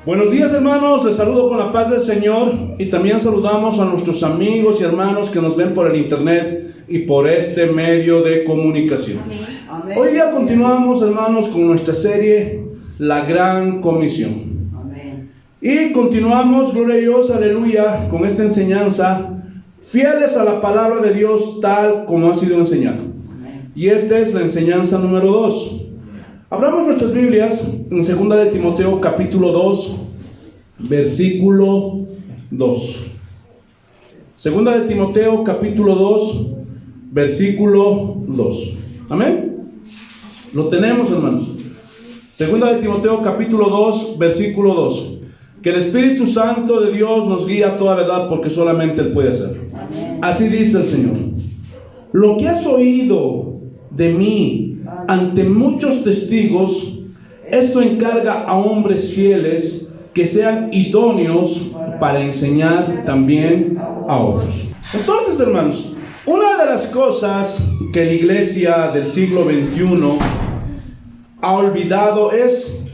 Buenos días, hermanos, les saludo con la paz del Señor y también saludamos a nuestros amigos y hermanos que nos ven por el internet y por este medio de comunicación. Amén. Hoy día continuamos, hermanos, con nuestra serie La Gran Comisión. Amén. Y continuamos, gloria a Dios, aleluya, con esta enseñanza, fieles a la palabra de Dios tal como ha sido enseñada. Amén. Y esta es la enseñanza número 2. Abramos nuestras Biblias en 2 de Timoteo capítulo 2, versículo 2. 2 de Timoteo capítulo 2, versículo 2. Amén. Lo tenemos, hermanos. 2 de Timoteo capítulo 2, versículo 2. Que el Espíritu Santo de Dios nos guíe a toda verdad, porque solamente Él puede hacerlo. Amén. Así dice el Señor. Lo que has oído de mí ante muchos testigos, esto encarga a hombres fieles que sean idóneos para enseñar también a otros. Entonces, hermanos, una de las cosas que la iglesia del siglo XXI ha olvidado es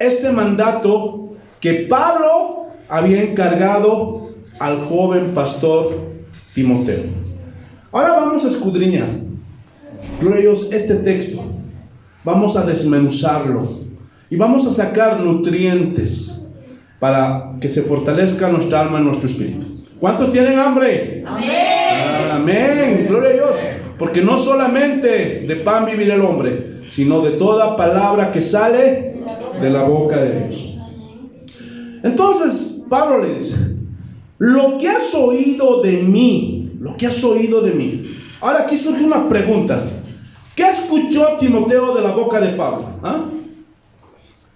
este mandato que Pablo había encargado al joven pastor Timoteo. Ahora vamos a escudriñar, gloria a Dios, este texto. Vamos a desmenuzarlo y vamos a sacar nutrientes para que se fortalezca nuestra alma y nuestro espíritu. ¿Cuántos tienen hambre? Amén. Amén, gloria a Dios. Porque no solamente de pan vivirá el hombre, sino de toda palabra que sale de la boca de Dios. Entonces Pablo le dice: lo que has oído de mí, lo que has oído de mí. Ahora aquí surge una pregunta. ¿Qué escuchó Timoteo de la boca de Pablo? ¿Ah?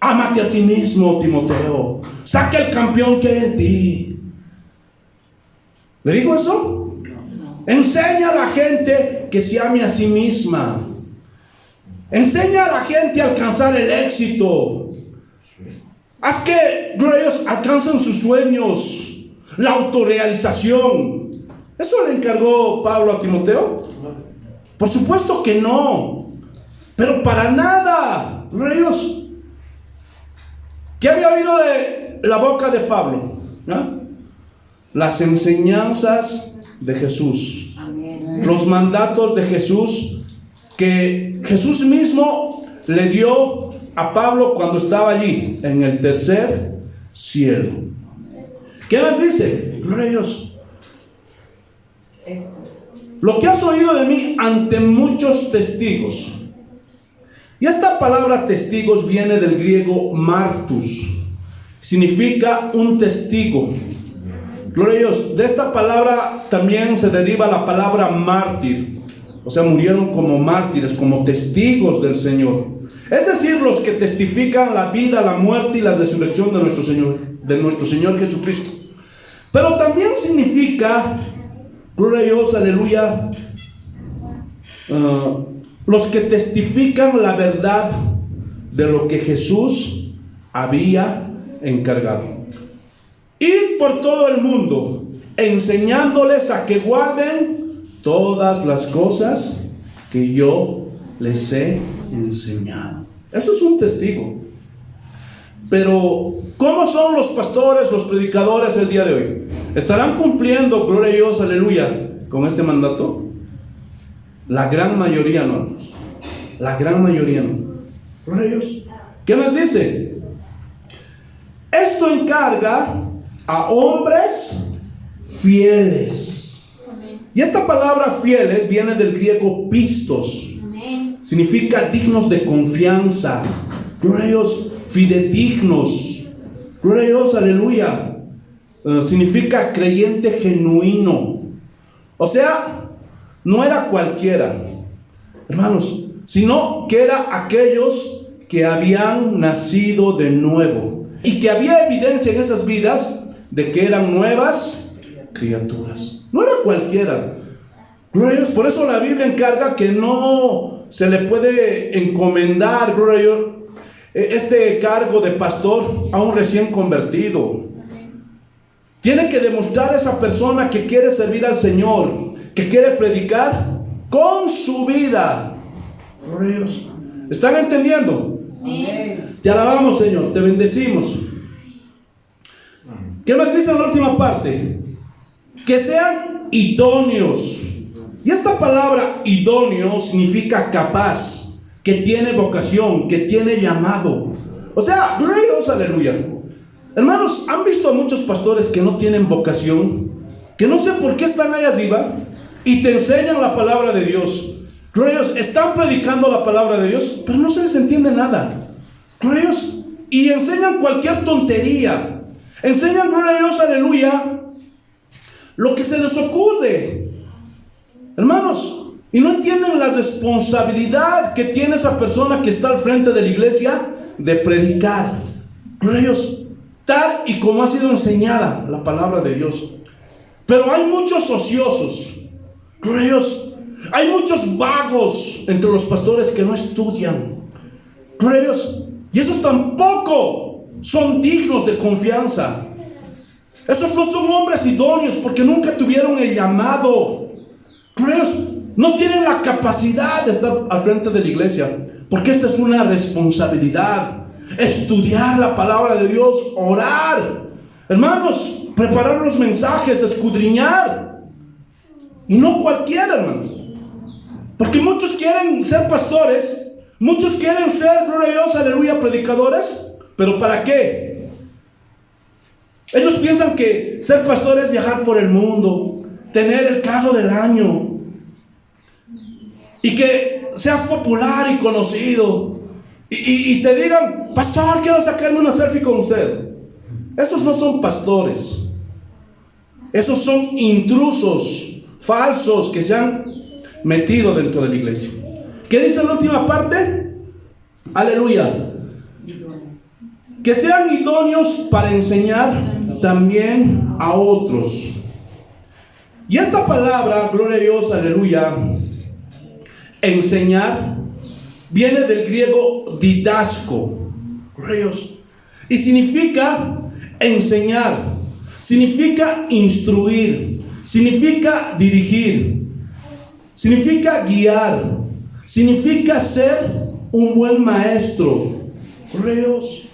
Ámate a ti mismo, Timoteo. Saca el campeón que hay en ti. ¿Le dijo eso? Enseña a la gente que se ame a sí misma. Enseña a la gente a alcanzar el éxito. Haz que, gloria a Dios, alcancen sus sueños, la autorrealización. ¿Eso le encargó Pablo a Timoteo? Por supuesto que no, pero para nada, gloria a Dios. ¿Qué había oído de la boca de Pablo? ¿No? Las enseñanzas de Jesús. Amén. Los mandatos de Jesús que Jesús mismo le dio a Pablo cuando estaba allí en el tercer cielo. ¿Qué más dice? Gloria a Dios. Lo que has oído de mí ante muchos testigos. Y esta palabra testigos viene del griego martus. Significa un testigo. Gloria a Dios. De esta palabra también se deriva la palabra mártir. O sea, murieron como mártires, como testigos del Señor. Es decir, los que testifican la vida, la muerte y la resurrección de nuestro Señor Jesucristo. Pero también significa, gloria a Dios, aleluya, los que testifican la verdad de lo que Jesús había encargado. Ir por todo el mundo enseñándoles a que guarden todas las cosas que yo les he enseñado. Eso es un testigo. Pero ¿cómo son los pastores, los predicadores el día de hoy? ¿Estarán cumpliendo, gloria a Dios, aleluya, con este mandato? La gran mayoría no. La gran mayoría no. Gloria a Dios. ¿Qué más dice? Esto encarga a hombres fieles. Amén. Y esta palabra fieles viene del griego pistos. Amén. Significa dignos de confianza. Gloria a Dios. Fidedignos. Gloria a Dios, aleluya. Significa creyente genuino. O sea, no era cualquiera, hermanos, sino que era aquellos que habían nacido de nuevo y que había evidencia en esas vidas de que eran nuevas criaturas. No era cualquiera. Gloria a Dios. Por eso la Biblia encarga que no se le puede encomendar, gloria a Dios, este cargo de pastor a un recién convertido. Tiene que demostrar a esa persona que quiere servir al Señor, que quiere predicar con su vida. Gloria a Dios. ¿Están entendiendo? Amén. Te alabamos, Señor, te bendecimos. ¿Qué más dice en la última parte? Que sean idóneos. Y esta palabra idóneo significa capaz, que tiene vocación, que tiene llamado. O sea, gloria a Dios, aleluya. Hermanos, ¿han visto a muchos pastores que no tienen vocación? Que no sé por qué están ahí arriba y te enseñan la palabra de Dios. Gloria a Dios, están predicando la palabra de Dios, pero no se les entiende nada. Gloria a Dios, y enseñan cualquier tontería. Enseñan, gloria a Dios, aleluya, lo que se les ocurre. Hermanos, y no entienden la responsabilidad que tiene esa persona que está al frente de la iglesia de predicar. Gloria a Dios, tal y como ha sido enseñada la palabra de Dios. Pero hay muchos ociosos. Gloria a Dios. Hay muchos vagos entre los pastores que no estudian. Gloria a Dios. Y esos tampoco son dignos de confianza. Esos no son hombres idóneos porque nunca tuvieron el llamado. Gloria a Dios. No tienen la capacidad de estar al frente de la iglesia, porque esta es una responsabilidad. Estudiar la palabra de Dios, orar. Hermanos, preparar los mensajes, escudriñar. Y no cualquiera, hermanos. Porque muchos quieren ser pastores, muchos quieren ser, gloria a Dios, aleluya, predicadores. ¿Pero para qué? Ellos piensan que ser pastor es viajar por el mundo, tener el caso del año, y que seas popular y conocido, y te digan: pastor, quiero sacarme una selfie con usted. Esos no son pastores. Esos son intrusos falsos que se han metido dentro de la iglesia. ¿Qué dice la última parte? Aleluya. Que sean idóneos para enseñar también a otros. Y esta palabra, gloria a Dios, aleluya, enseñar, viene del griego didasco, gloria a Dios, y significa enseñar, significa instruir, significa dirigir, significa guiar, significa ser un buen maestro. Gloria a Dios.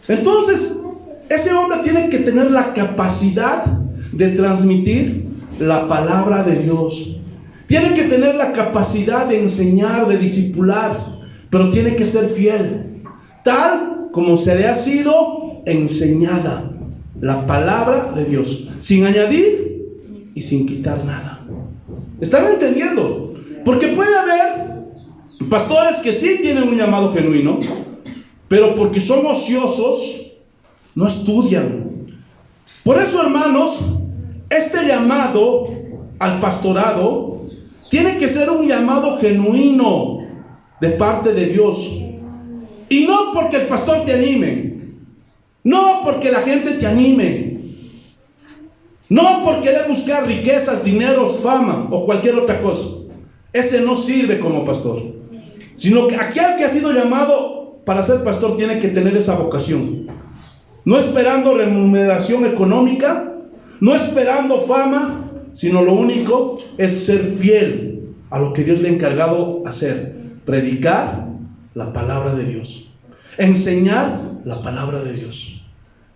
Entonces, ese hombre tiene que tener la capacidad de transmitir la palabra de Dios. Tiene que tener la capacidad de enseñar, de discipular, pero tiene que ser fiel, tal como se le ha sido enseñada la palabra de Dios, sin añadir y sin quitar nada. ¿Están entendiendo? Porque puede haber pastores que sí tienen un llamado genuino, pero porque son ociosos, no estudian. Por eso, hermanos, este llamado al pastorado tiene que ser un llamado genuino de parte de Dios. Y no porque el pastor te anime, no porque la gente te anime, no por querer buscar riquezas, dineros, fama o cualquier otra cosa. Ese no sirve como pastor. Sino que aquel que ha sido llamado para ser pastor tiene que tener esa vocación. No esperando remuneración económica, no esperando fama, sino lo único es ser fiel a lo que Dios le ha encargado hacer: predicar la palabra de Dios, enseñar la palabra de Dios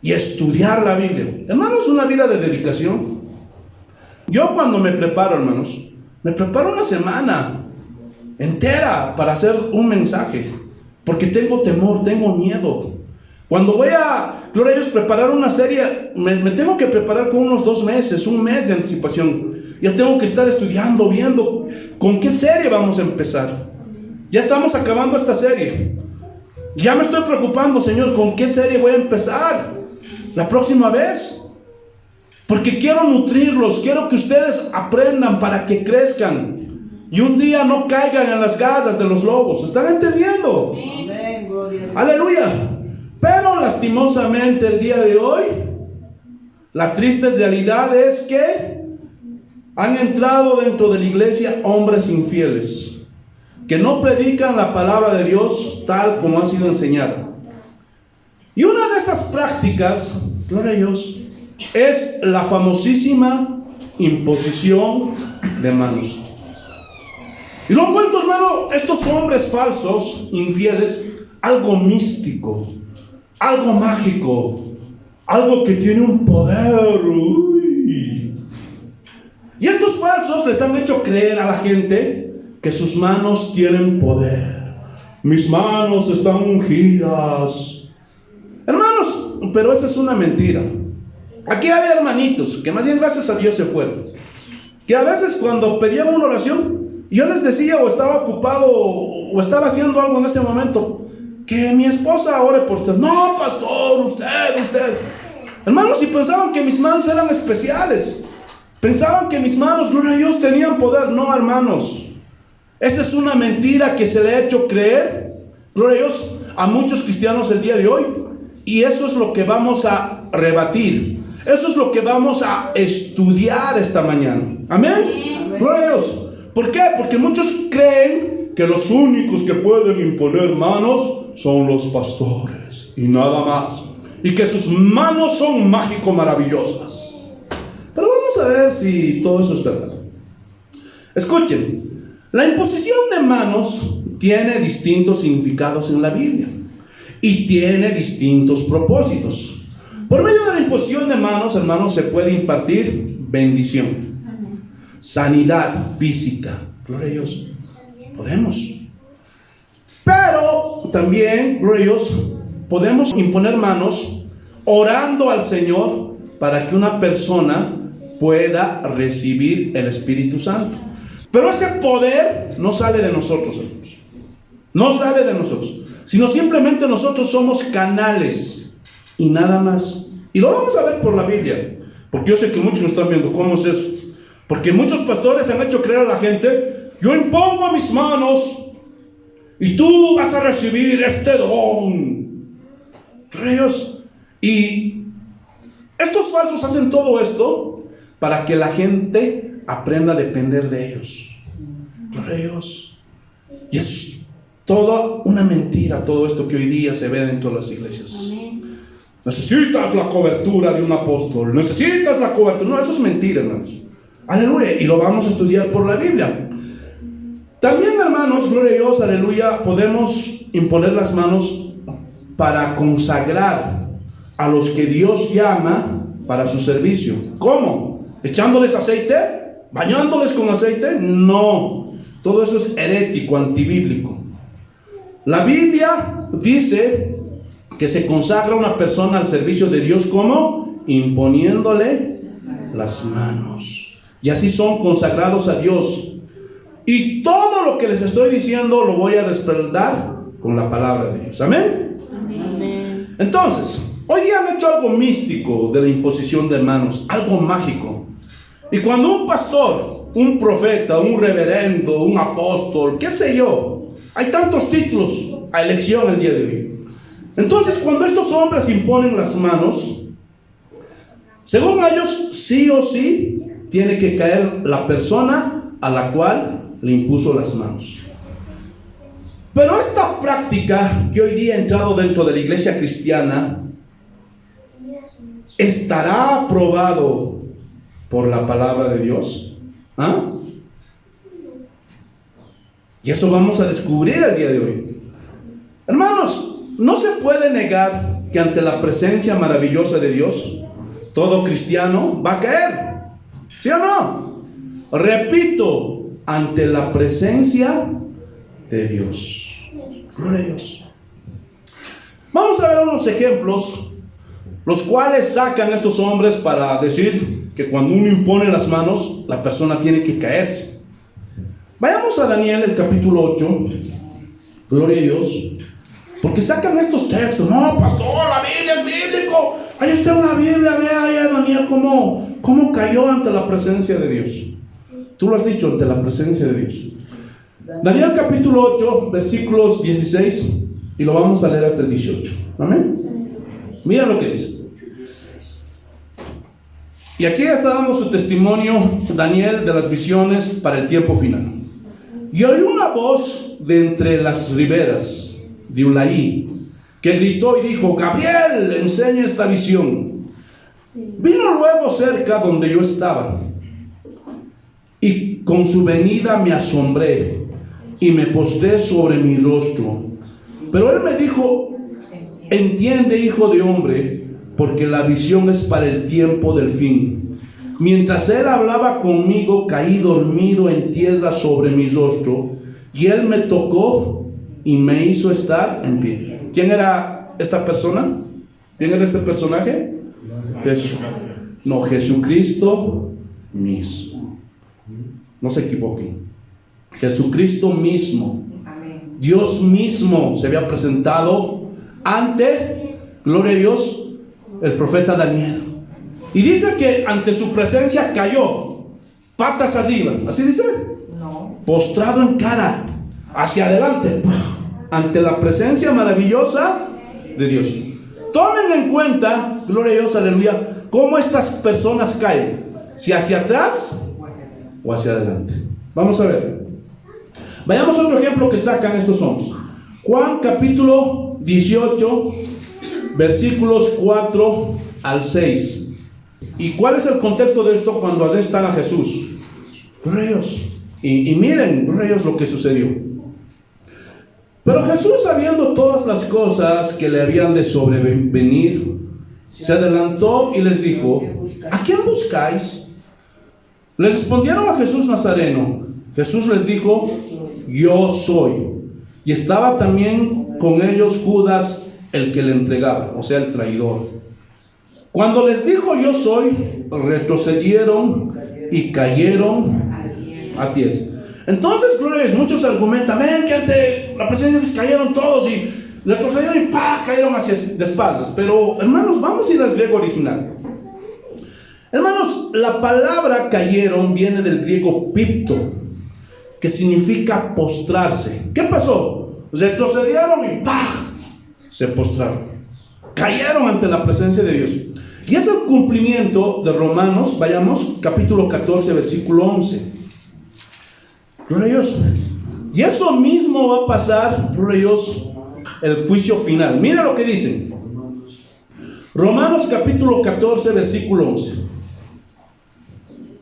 y estudiar la Biblia. Hermanos, una vida de dedicación. Yo cuando me preparo, hermanos, me preparo una semana entera para hacer un mensaje, porque tengo temor, tengo miedo. Cuando voy a, gloria a Dios, preparar una serie, me tengo que preparar con unos 2 meses, 1 mes de anticipación. Ya tengo que estar estudiando, viendo con qué serie vamos a empezar. Ya estamos acabando esta serie. Ya me estoy preocupando, Señor, con qué serie voy a empezar la próxima vez. Porque quiero nutrirlos, quiero que ustedes aprendan para que crezcan y un día no caigan en las garras de los lobos. ¿Están entendiendo? Amén. Aleluya. Pero lastimosamente el día de hoy, la triste realidad es que han entrado dentro de la iglesia hombres infieles que no predican la palabra de Dios tal como ha sido enseñada. Y una de esas prácticas, gloria a Dios, es la famosísima imposición de manos. Y lo han vuelto, hermano, estos hombres falsos, infieles, algo místico, algo mágico. algo que tiene un poder. Uy. Y estos falsos les han hecho creer a la gente que sus manos tienen poder. Mis manos están ungidas. Hermanos, pero esa es una mentira. Aquí había hermanitos que más bien gracias a Dios se fueron, que a veces cuando pedían una oración, yo les decía, o estaba ocupado o estaba haciendo algo en ese momento, que mi esposa ore por usted. No, pastor, usted. Hermanos, y pensaban que mis manos eran especiales. Pensaban que mis manos, gloria a Dios, tenían poder. No, hermanos, esa es una mentira que se le ha hecho creer, gloria a Dios, a muchos cristianos el día de hoy. Y eso es lo que vamos a rebatir. Eso es lo que vamos a estudiar esta mañana. Amén. Gloria a Dios. ¿Por qué? Porque muchos creen que los únicos que pueden imponer manos son los pastores y nada más. Y que sus manos son mágico maravillosas. Pero vamos a ver si todo eso es verdad. Escuchen, la imposición de manos tiene distintos significados en la Biblia y tiene distintos propósitos. Por medio de la imposición de manos, hermanos, se puede impartir bendición, sanidad física. Gloria a Dios. Podemos. Pero también, gloria a Dios, podemos imponer manos orando al Señor para que una persona pueda recibir el Espíritu Santo. Pero ese poder no sale de nosotros, hermanos. No sale de nosotros, sino simplemente nosotros somos canales y nada más. Y lo vamos a ver por la Biblia, porque yo sé que muchos están viendo cómo es eso. Porque muchos pastores han hecho creer a la gente: yo impongo mis manos y tú vas a recibir este don. Dios. Y estos falsos hacen todo esto para que la gente aprenda a depender de ellos. Dios. Y es toda una mentira todo esto que hoy día se ve dentro de las iglesias. Necesitas la cobertura de un apóstol, necesitas la cobertura. No, eso es mentira, hermanos. Aleluya. Y lo vamos a estudiar por la Biblia. También, hermanos, gloria a Dios, aleluya, podemos imponer las manos para consagrar a los que Dios llama para su servicio. ¿Cómo? ¿Echándoles aceite? ¿Bañándoles con aceite? No. Todo eso es herético, antibíblico. La Biblia dice que se consagra una persona al servicio de Dios, ¿cómo? Imponiéndole las manos. Y así son consagrados a Dios. Y todo lo que les estoy diciendo lo voy a respaldar con la palabra de Dios. ¿Amén? Amén. Entonces, hoy día han hecho algo místico de la imposición de manos, algo mágico. Y cuando un pastor, un profeta, un reverendo, un apóstol, qué sé yo, hay tantos títulos a elección el día de hoy. Entonces, cuando estos hombres imponen las manos, según ellos, sí o sí, tiene que caer la persona a la cual le impuso las manos. Pero esta práctica que hoy día ha entrado dentro de la iglesia cristiana, ¿estará aprobado por la palabra de Dios? ¿Ah? Y eso vamos a descubrir el día de hoy. Hermanos, no se puede negar que ante la presencia maravillosa de Dios, todo cristiano va a caer. ¿Sí o no? Repito, ante la presencia de Dios. Gloria a Dios. Vamos a ver unos ejemplos, los cuales sacan estos hombres para decir que cuando uno impone las manos, la persona tiene que caerse. Vayamos a Daniel, el capítulo 8. Gloria a Dios. Porque sacan estos textos. No, pastor, la Biblia es bíblico. Ahí está en la Biblia. Vea ahí a Daniel cómo cayó ante la presencia de Dios. Tú lo has dicho, ante la presencia de Dios. Daniel capítulo 8, versículos 16. Y lo vamos a leer hasta el 18. Amén. Mira lo que dice. Y aquí está dando su testimonio Daniel de las visiones para el tiempo final. Y oí una voz de entre las riberas de Ulaí, que gritó y dijo: Gabriel, enseña esta visión. Vino luego cerca donde yo estaba, y con su venida me asombré, y me postré sobre mi rostro. Pero él me dijo: entiende, hijo de hombre, porque la visión es para el tiempo del fin. Mientras él hablaba conmigo, caí dormido en tierra sobre mi rostro, y él me tocó y me hizo estar en pie. ¿Quién era esta persona? ¿Quién era este personaje? Jesucristo mismo. No se equivoquen. Jesucristo mismo. Dios mismo se había presentado ante, gloria a Dios, el profeta Daniel. Y dice que ante su presencia cayó, patas arriba. ¿Así dice? No. Postrado en cara, hacia adelante, ante la presencia maravillosa de Dios. Tomen en cuenta, gloria a Dios, aleluya, cómo estas personas caen, si hacia atrás o hacia adelante. Vamos a ver. Vayamos a otro ejemplo que sacan estos hombres. Juan capítulo 18, versículos 4 al 6. ¿Y cuál es el contexto de esto cuando arrestan a Jesús? Gloria a Dios. Y miren, gloria a Dios, lo que sucedió. Pero Jesús, sabiendo todas las cosas que le habían de sobrevenir, se adelantó y les dijo: ¿a quién buscáis? Les respondieron a Jesús Nazareno. Jesús les dijo: yo soy. Y estaba también con ellos Judas, el que le entregaba, o sea, el traidor. Cuando les dijo yo soy, retrocedieron y cayeron a tierra. Entonces, gloria a Dios, muchos argumentan, ven que ante la presencia de Dios cayeron todos y retrocedieron y cayeron hacia de espaldas. Pero, hermanos, vamos a ir al griego original. Hermanos, la palabra cayeron viene del griego pipto, que significa postrarse. ¿Qué pasó? Retrocedieron y se postraron. Cayeron ante la presencia de Dios. Y es el cumplimiento de Romanos, vayamos, capítulo 14, versículo 11. Gloria a Dios. Y eso mismo va a pasar, gloria a Dios, el juicio final. Mira lo que dicen. Romanos capítulo 14, versículo 11.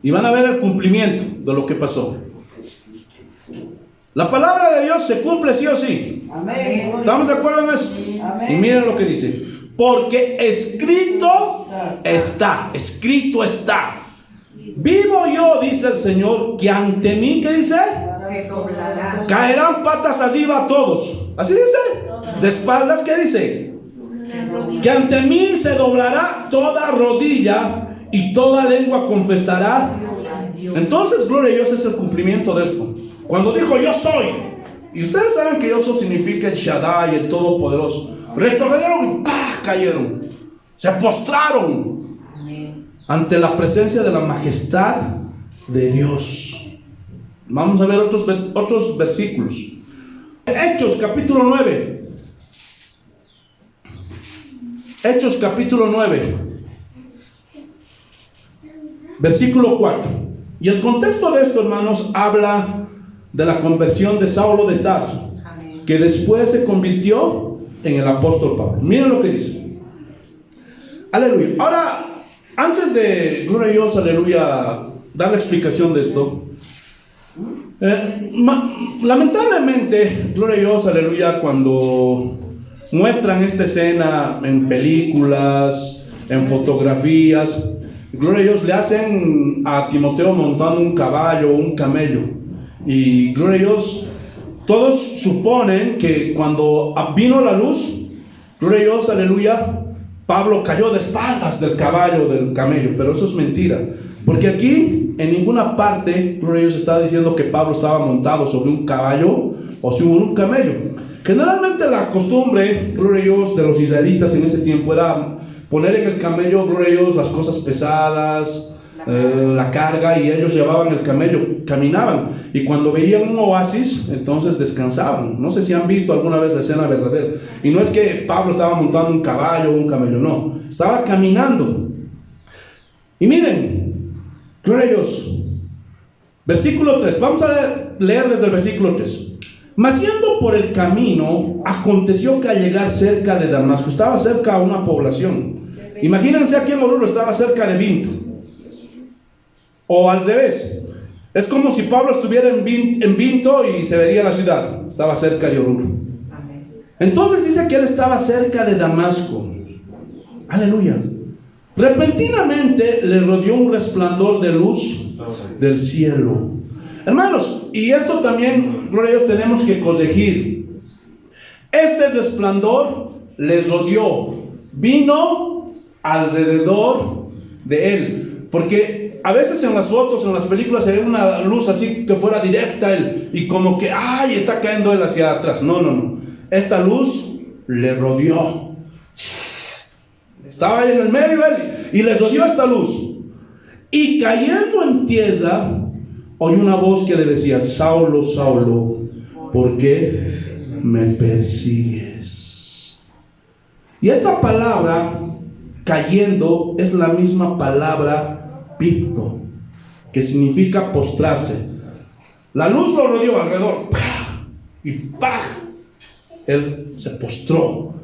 Y van a ver el cumplimiento de lo que pasó. La palabra de Dios se cumple sí o sí. Amén. ¿Estamos de acuerdo en eso? Amén. Y miren lo que dice. Porque escrito está. Escrito está. Vivo yo, dice el Señor, que ante mí, ¿qué dice? Se doblará. Caerán patas arriba todos. ¿Así dice? De espaldas, ¿qué dice? Que ante mí se doblará toda rodilla y toda lengua confesará. Entonces, gloria a Dios, es el cumplimiento de esto. Cuando dijo yo soy, y ustedes saben que yo soy significa el Shaddai, el Todopoderoso, retrocedieron y cayeron, se postraron ante la presencia de la majestad de Dios. Vamos a ver otros versículos. Hechos capítulo 9. Hechos capítulo 9, versículo 4. Y el contexto de esto, hermanos, habla de la conversión de Saulo de Tarso, que después se convirtió en el apóstol Pablo. Miren lo que dice. Aleluya. Ahora, antes de, gloria a Dios, aleluya, dar la explicación de esto, lamentablemente, gloria a Dios, aleluya, cuando muestran esta escena en películas, en fotografías, gloria a Dios, le hacen a Timoteo montando un caballo o un camello. Y gloria a Dios, todos suponen que cuando vino la luz, gloria a Dios, aleluya, Pablo cayó de espaldas del caballo, del camello. Pero eso es mentira, porque aquí en ninguna parte, gloria a Dios, está diciendo que Pablo estaba montado sobre un caballo o sobre un camello. Generalmente la costumbre, gloria a Dios, de los israelitas en ese tiempo era poner en el camello, gloria a Dios, las cosas pesadas, la carga, y ellos llevaban el camello, caminaban, y cuando veían un oasis, entonces descansaban. No sé si han visto alguna vez la escena verdadera. Y no es que Pablo estaba montando un caballo o un camello, no, estaba caminando. Y miren, gloria a Dios, versículo 3, vamos a leer desde el versículo 3. Mas yendo por el camino, aconteció que al llegar cerca de Damasco, estaba cerca a una población. Imagínense, aquí en Oruro estaba cerca de Vinto, o al revés. Es como si Pablo estuviera en Vinto y se vería la ciudad. Estaba cerca de Oruro. Entonces dice que él estaba cerca de Damasco. Aleluya. Repentinamente le rodeó un resplandor de luz del cielo. Hermanos, y esto también, gloria a Dios, tenemos que corregir. Este resplandor les rodeó, vino alrededor de él. Porque a veces en las fotos, en las películas, se ve una luz así que fuera directa a él, y como que, ¡ay!, está cayendo él hacia atrás. No. Esta luz le rodeó. Estaba ahí en el medio él, y le rodeó esta luz. Y cayendo en tierra, oyó una voz que le decía: Saulo, Saulo, ¿por qué me persigues? Y esta palabra, cayendo, es la misma palabra picto, que significa postrarse. La luz lo rodeó alrededor, ¡pah! Y ¡pah! Él se postró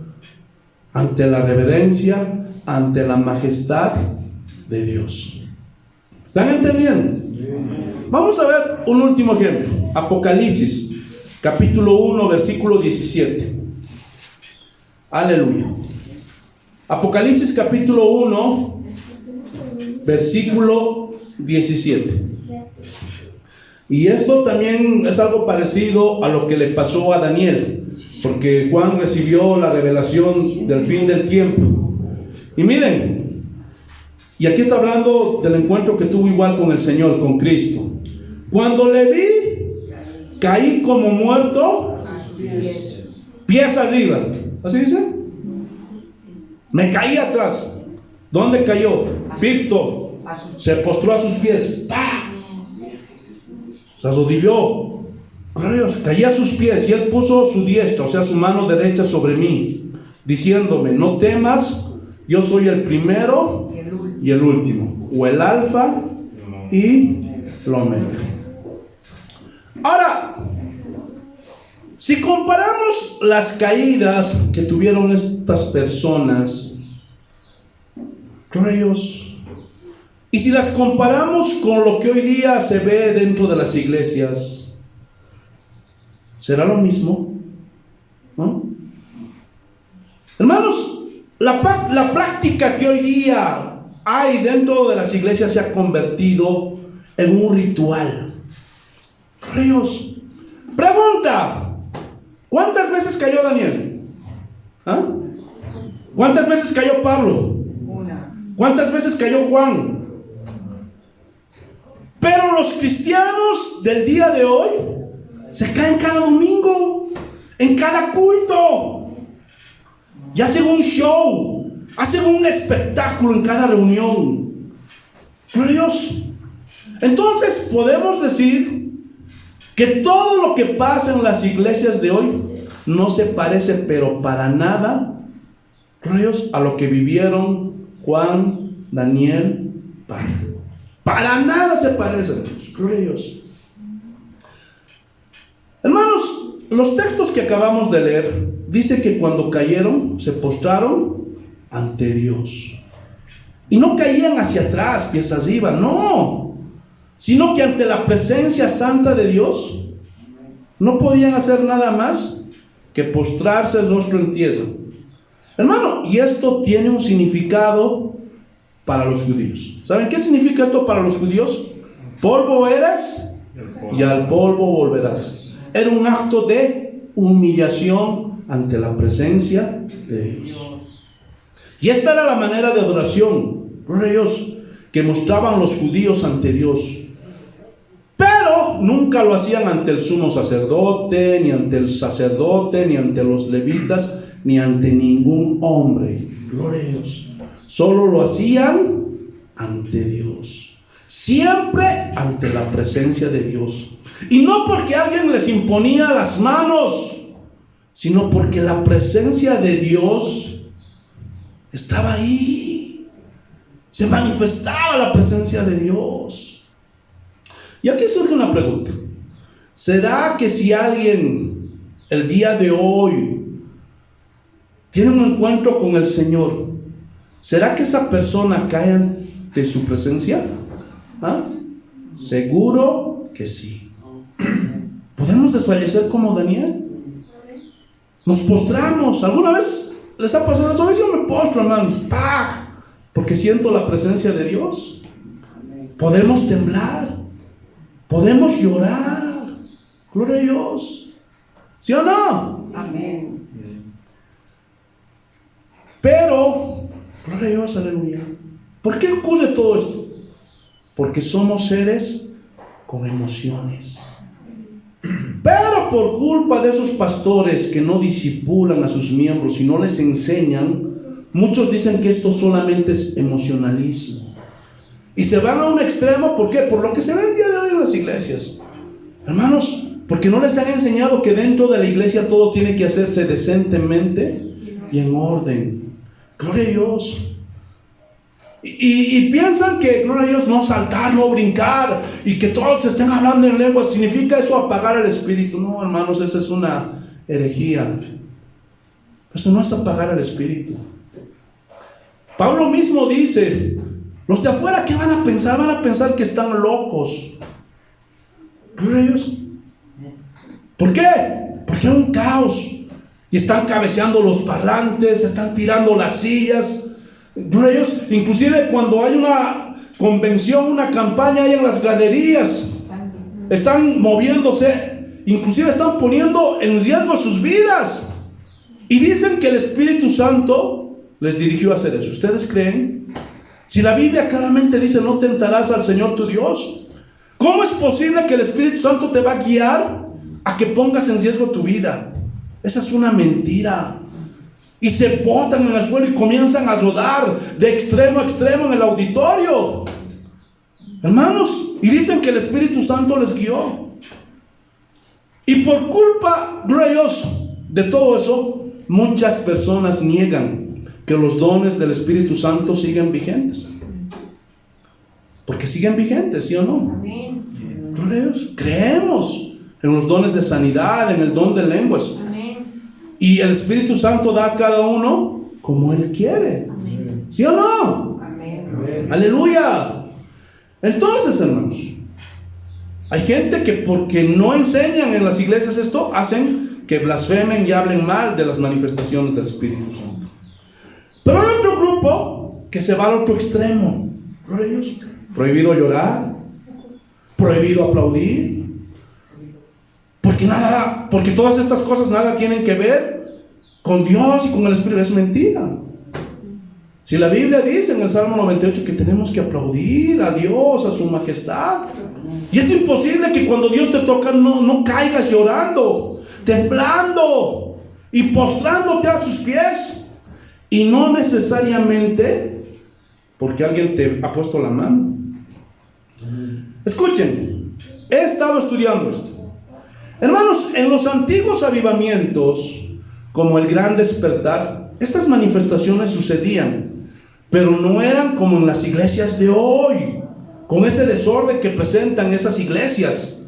ante la reverencia, ante la majestad de Dios. ¿Están entendiendo? Vamos a ver un último ejemplo. Apocalipsis, capítulo 1, versículo 17. Aleluya. Apocalipsis, capítulo 1, versículo 17. Y esto también es algo parecido a lo que le pasó a Daniel, porque Juan recibió la revelación del fin del tiempo. Y miren, y aquí está hablando del encuentro que tuvo igual con el Señor, con Cristo. Cuando le vi, caí como muerto, pies arriba. ¿Así dice? Me caí atrás. ¿Dónde cayó? Picto. Se postró a sus pies. ¡Pah! Se arrodilló. Dios, caí a sus pies, y él puso su diestra, o sea, su mano derecha sobre mí, diciéndome: no temas, yo soy el primero y el último, o el alfa y el omega. Ahora, si comparamos las caídas que tuvieron estas personas, Dios, y si las comparamos con lo que hoy día se ve dentro de las iglesias, ¿será lo mismo? ¿No? Hermanos, la práctica que hoy día hay dentro de las iglesias se ha convertido en un ritual. Dios, pregunta: ¿cuántas veces cayó Daniel? ¿Ah? ¿Cuántas veces cayó Pablo? ¿Cuántas veces cayó Juan? Pero los cristianos del día de hoy se caen cada domingo, en cada culto, y hacen un show, hacen un espectáculo en cada reunión. Dios. Entonces podemos decir que todo lo que pasa en las iglesias de hoy no se parece, pero para nada, Dios, a lo que vivieron Juan, Daniel, Pablo. Para nada se parecen, Dios. Hermanos, los textos que acabamos de leer dice que cuando cayeron se postraron ante Dios, y no caían hacia atrás, pies arriba, no, sino que ante la presencia santa de Dios no podían hacer nada más que postrarse el rostro en tierra. Hermano, y esto tiene un significado para los judíos. ¿Saben qué significa esto para los judíos? Polvo eres y al polvo volverás. Era un acto de humillación ante la presencia de Dios. Y esta era la manera de adoración, Dios, que mostraban los judíos ante Dios. Pero nunca lo hacían ante el sumo sacerdote, ni ante el sacerdote, ni ante los levitas, ni ante ningún hombre. Gloria a Dios. Solo lo hacían ante Dios. Siempre ante la presencia de Dios. Y no porque alguien les imponía las manos, sino porque la presencia de Dios estaba ahí. Se manifestaba la presencia de Dios. Y aquí surge una pregunta: ¿será que si alguien el día de hoy tiene un encuentro con el Señor, será que esa persona cae ante su presencia? ¿Ah? Seguro que sí. ¿Podemos desfallecer como Daniel? Nos postramos. ¿Alguna vez ¿Les ha pasado eso? A veces yo me postro, hermanos, ¡pah! Porque siento la presencia de Dios. Podemos temblar, podemos llorar. Gloria a Dios. ¿Sí o no? Amén. Pero, gloria a Dios, aleluya. ¿Por qué ocurre todo esto? Porque somos seres con emociones. Pero por culpa de esos pastores que no disipulan a sus miembros y no les enseñan, muchos dicen que esto solamente es emocionalismo. Y se van a un extremo, ¿por qué? Por lo que se ve el día de hoy en las iglesias. Hermanos, porque no les han enseñado que dentro de la iglesia todo tiene que hacerse decentemente y en orden. Gloria a Dios. Y piensan que, gloria a Dios, no saltar, no brincar y que todos estén hablando en lenguas, ¿significa eso apagar el espíritu? No, hermanos, esa es una herejía. Eso no es apagar el espíritu. Pablo mismo dice, los de afuera, ¿qué van a pensar? Van a pensar que están locos. Gloria a Dios. ¿Por qué? Porque hay un caos y están cabeceando los parlantes, están tirando las sillas. Gloria a Dios. Inclusive cuando hay una convención, una campaña ahí en las galerías, están moviéndose, inclusive están poniendo en riesgo sus vidas. Y dicen que el Espíritu Santo les dirigió a hacer eso. ¿Ustedes creen? Si la Biblia claramente dice, no tentarás al Señor tu Dios, ¿cómo es posible que el Espíritu Santo te va a guiar a que pongas en riesgo tu vida? Esa es una mentira. Y se botan en el suelo y comienzan a rodar de extremo a extremo en el auditorio, hermanos, y dicen que el Espíritu Santo les guió. Y por culpa, gloria a Dios, de todo eso, muchas personas niegan que los dones del Espíritu Santo siguen vigentes. Porque siguen vigentes, ¿sí o no? Amén. Gloria a Dios. Creemos en los dones de sanidad, en el don de lenguas. Y el Espíritu Santo da a cada uno como Él quiere. Amén. ¿Sí o no? Amén. Aleluya. Entonces, hermanos, hay gente que porque no enseñan en las iglesias esto, hacen que blasfemen y hablen mal de las manifestaciones del Espíritu Santo. Pero hay otro grupo que se va al otro extremo. Gloria a Dios. Prohibido llorar, prohibido aplaudir. Porque todas estas cosas nada tienen que ver con Dios y con el Espíritu. Es mentira. Si la Biblia dice en el Salmo 98 que tenemos que aplaudir a Dios, a su majestad. Y es imposible que cuando Dios te toca no caigas llorando, temblando y postrándote a sus pies. Y no necesariamente porque alguien te ha puesto la mano. Escuchen, he estado estudiando esto. Hermanos, en los antiguos avivamientos, como el Gran Despertar, estas manifestaciones sucedían, pero no eran como en las iglesias de hoy, con ese desorden que presentan esas iglesias.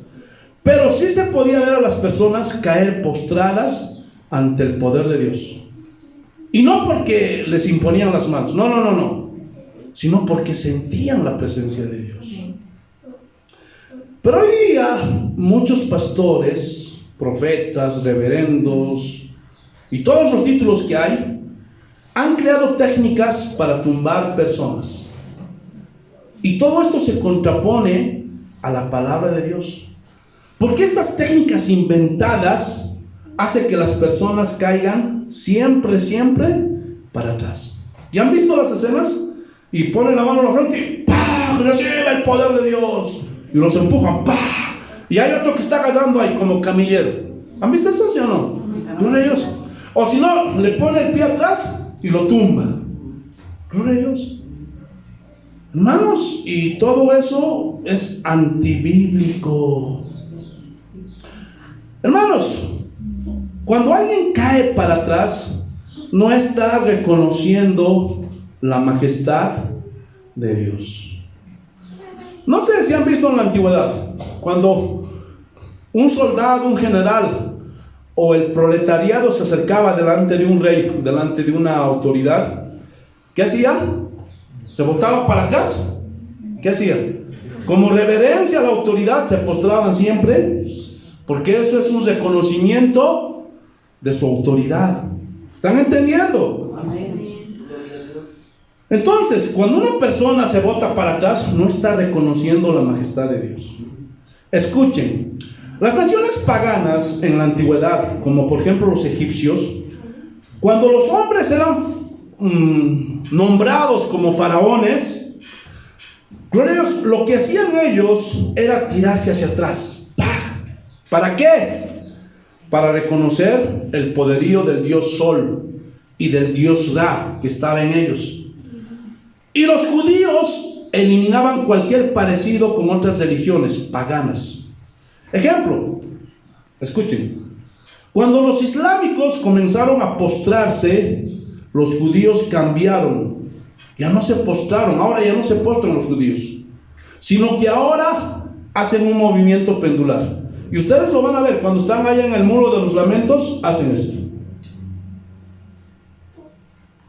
Pero sí se podía ver a las personas caer postradas ante el poder de Dios. Y no porque les imponían las manos, no, sino porque sentían la presencia de Dios. Pero hoy día muchos pastores, profetas, reverendos y todos los títulos que hay han creado técnicas para tumbar personas. Y todo esto se contrapone a la palabra de Dios. Porque estas técnicas inventadas hacen que las personas caigan siempre para atrás. ¿Y han visto las escenas? Y ponen la mano en la frente y ¡pah! Recibe el poder de Dios. Y los empujan, ¡pah! Y hay otro que está agarrando ahí como camillero. ¿Han visto eso, sí o no? Gloria a Dios. O si no, le pone el pie atrás y lo tumba. Gloria a Dios. Hermanos, y todo eso es antibíblico. Hermanos, cuando alguien cae para atrás, no está reconociendo la majestad de Dios. No sé si han visto en la antigüedad, cuando un soldado, un general o el proletariado se acercaba delante de un rey, delante de una autoridad, ¿qué hacía? Se botaba para atrás. ¿Qué hacía? Como reverencia a la autoridad se postraban siempre, porque eso es un reconocimiento de su autoridad. ¿Están entendiendo? Entonces, cuando una persona se bota para atrás, no está reconociendo la majestad de Dios. Escuchen, las naciones paganas en la antigüedad, como por ejemplo los egipcios, cuando los hombres eran nombrados como faraones, gloria a Dios, lo que hacían ellos era tirarse hacia atrás. ¿Para qué? Para reconocer el poderío del dios Sol y del dios Ra que estaba en ellos. Y los judíos eliminaban cualquier parecido con otras religiones paganas. Ejemplo, escuchen, cuando los islámicos comenzaron a postrarse, los judíos cambiaron. Ya no se postraron, ahora ya no se postran los judíos, sino que ahora hacen un movimiento pendular. Y ustedes lo van a ver, cuando están allá en el muro de los lamentos, hacen esto.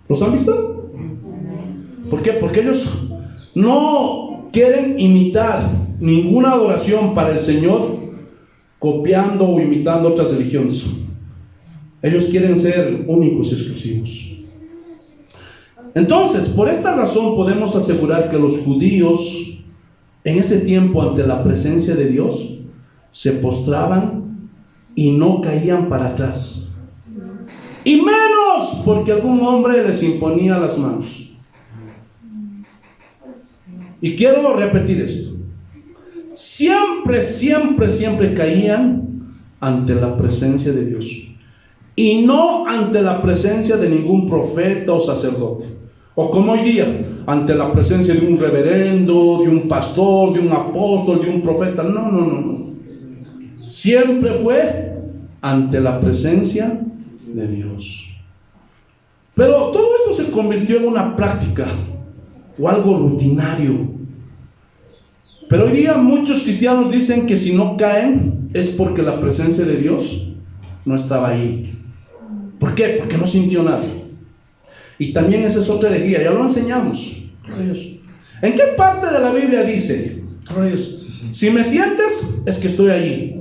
¿Los han visto? ¿Por qué? Porque ellos no quieren imitar ninguna adoración para el Señor copiando o imitando otras religiones. Ellos quieren ser únicos y exclusivos. Entonces, por esta razón podemos asegurar que los judíos en ese tiempo ante la presencia de Dios se postraban y no caían para atrás. Y menos porque algún hombre les imponía las manos. Y quiero repetir esto. Siempre, siempre, siempre caían ante la presencia de Dios. Y no ante la presencia de ningún profeta o sacerdote. O como hoy día, ante la presencia de un reverendo, de un pastor, de un apóstol, de un profeta. No. Siempre fue ante la presencia de Dios. Pero todo esto se convirtió en una práctica o algo rutinario. Pero hoy día muchos cristianos dicen que si no caen es porque la presencia de Dios no estaba ahí. ¿Por qué? Porque no sintió nada. Y también esa es otra herejía, ya lo enseñamos. ¿En qué parte de la Biblia dice? Si me sientes es que estoy allí.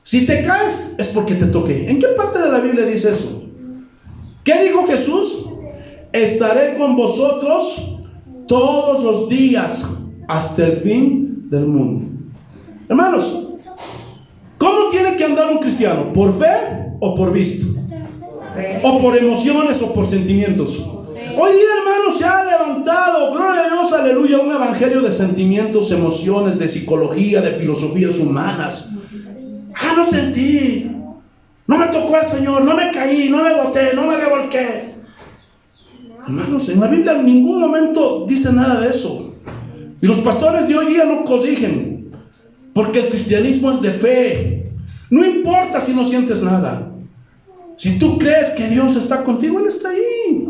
Si te caes es porque te toqué. ¿En qué parte de la Biblia dice eso? ¿Qué dijo Jesús? Estaré con vosotros todos los días hasta el fin del mundo. Hermanos, ¿cómo tiene que andar un cristiano? ¿Por fe o por vista? ¿O por emociones o por sentimientos? Hoy día, hermanos, se ha levantado, gloria a Dios, aleluya, un evangelio de sentimientos, emociones, de psicología, de filosofías humanas. No sentí, no me tocó el Señor, no me caí, no me boté, no me revolqué. Hermanos, en la Biblia en ningún momento dice nada de eso. Y los pastores de hoy día no corrigen, porque el cristianismo es de fe. No importa si no sientes nada. Si tú crees que Dios está contigo, Él está ahí.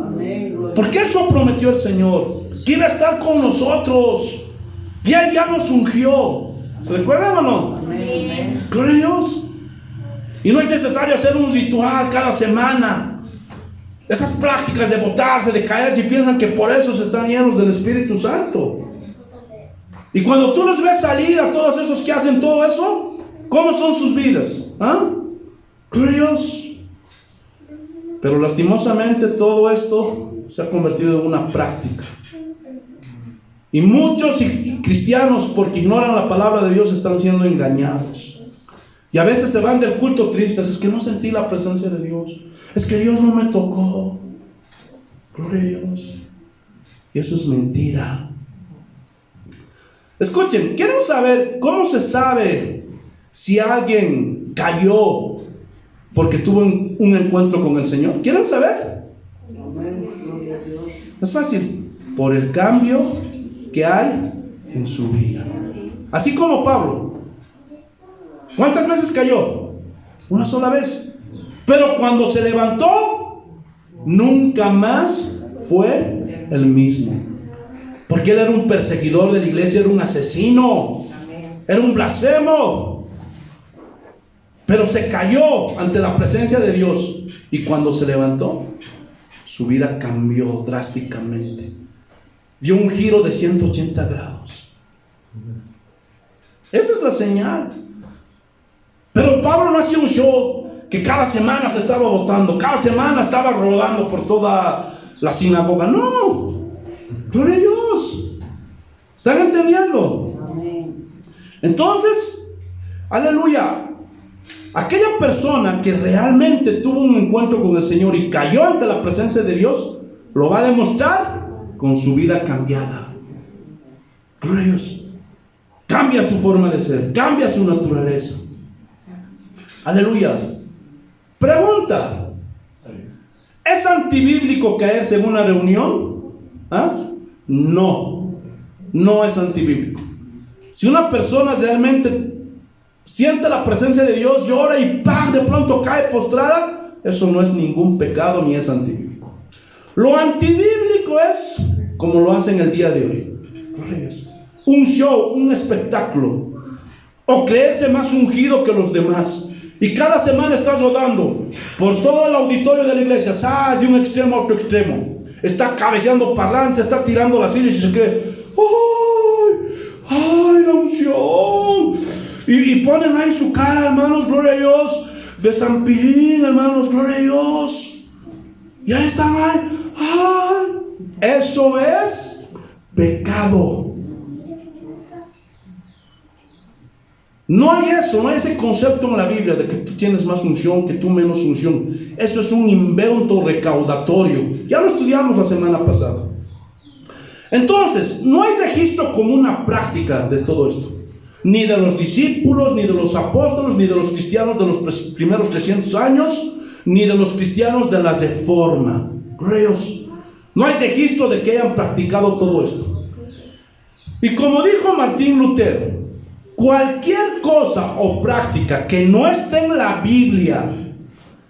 Porque eso prometió el Señor, que iba a estar con nosotros. Y Él ya nos ungió. ¿Se recuerdan o no? Amén. Gloria a Dios. Y no es necesario hacer un ritual cada semana. Esas prácticas de botarse, de caerse, y piensan que por eso se están llenos del Espíritu Santo. Y cuando tú los ves salir a todos esos que hacen todo eso, ¿cómo son sus vidas? Gloria a Dios. Pero lastimosamente todo esto se ha convertido en una práctica. Y muchos cristianos, porque ignoran la palabra de Dios, están siendo engañados. Y a veces se van del culto tristes. Es que no sentí la presencia de Dios. Es que Dios no me tocó. Gloria a Dios. Y eso es mentira. Escuchen, ¿quieren saber cómo se sabe si alguien cayó porque tuvo un encuentro con el Señor? ¿Quieren saber? Es fácil. Por el cambio que hay en su vida. Así como Pablo. ¿Cuántas veces cayó? Una sola vez. Pero cuando se levantó, nunca más fue el mismo. Porque él era un perseguidor de la iglesia, era un asesino, era un blasfemo. Pero se cayó ante la presencia de Dios. Y cuando se levantó, su vida cambió drásticamente. Dio un giro de 180 grados. Esa es la señal. Pero Pablo no hacía un show que cada semana se estaba votando, cada semana estaba rodando por toda la sinagoga. No, gloria a Dios. ¿Están entendiendo? Amén. Entonces, aleluya, aquella persona que realmente tuvo un encuentro con el Señor y cayó ante la presencia de Dios, lo va a demostrar con su vida cambiada. Gloria a Dios. Cambia su forma de ser, cambia su naturaleza. Aleluya. Pregunta: ¿es antibíblico caerse en una reunión? ¿Ah? No, no es antibíblico. Si una persona realmente siente la presencia de Dios, llora y ¡pam!, de pronto cae postrada, eso no es ningún pecado ni es antibíblico. Lo antibíblico es como lo hacen el día de hoy. Un show, un espectáculo, o creerse más ungido que los demás. Y cada semana está rodando por todo el auditorio de la iglesia, de un extremo a otro extremo. Está cabeceando parlantes, está tirando las sillas y se cree, ¡ay, la unción! Y ponen ahí su cara, hermanos, gloria a Dios, de San Pilín, hermanos, gloria a Dios. Y ahí están, ¡ay! Eso es pecado. No hay eso, no hay ese concepto en la Biblia de que tú tienes más unción, que tú menos unción. Eso es un invento recaudatorio. Ya lo estudiamos la semana pasada. Entonces, no hay registro como una práctica de todo esto. Ni de los discípulos, ni de los apóstoles, ni de los cristianos de los primeros 300 años, ni de los cristianos de la Reforma. Dios. No hay registro de que hayan practicado todo esto. Y como dijo Martín Lutero, cualquier cosa o práctica que no esté en la Biblia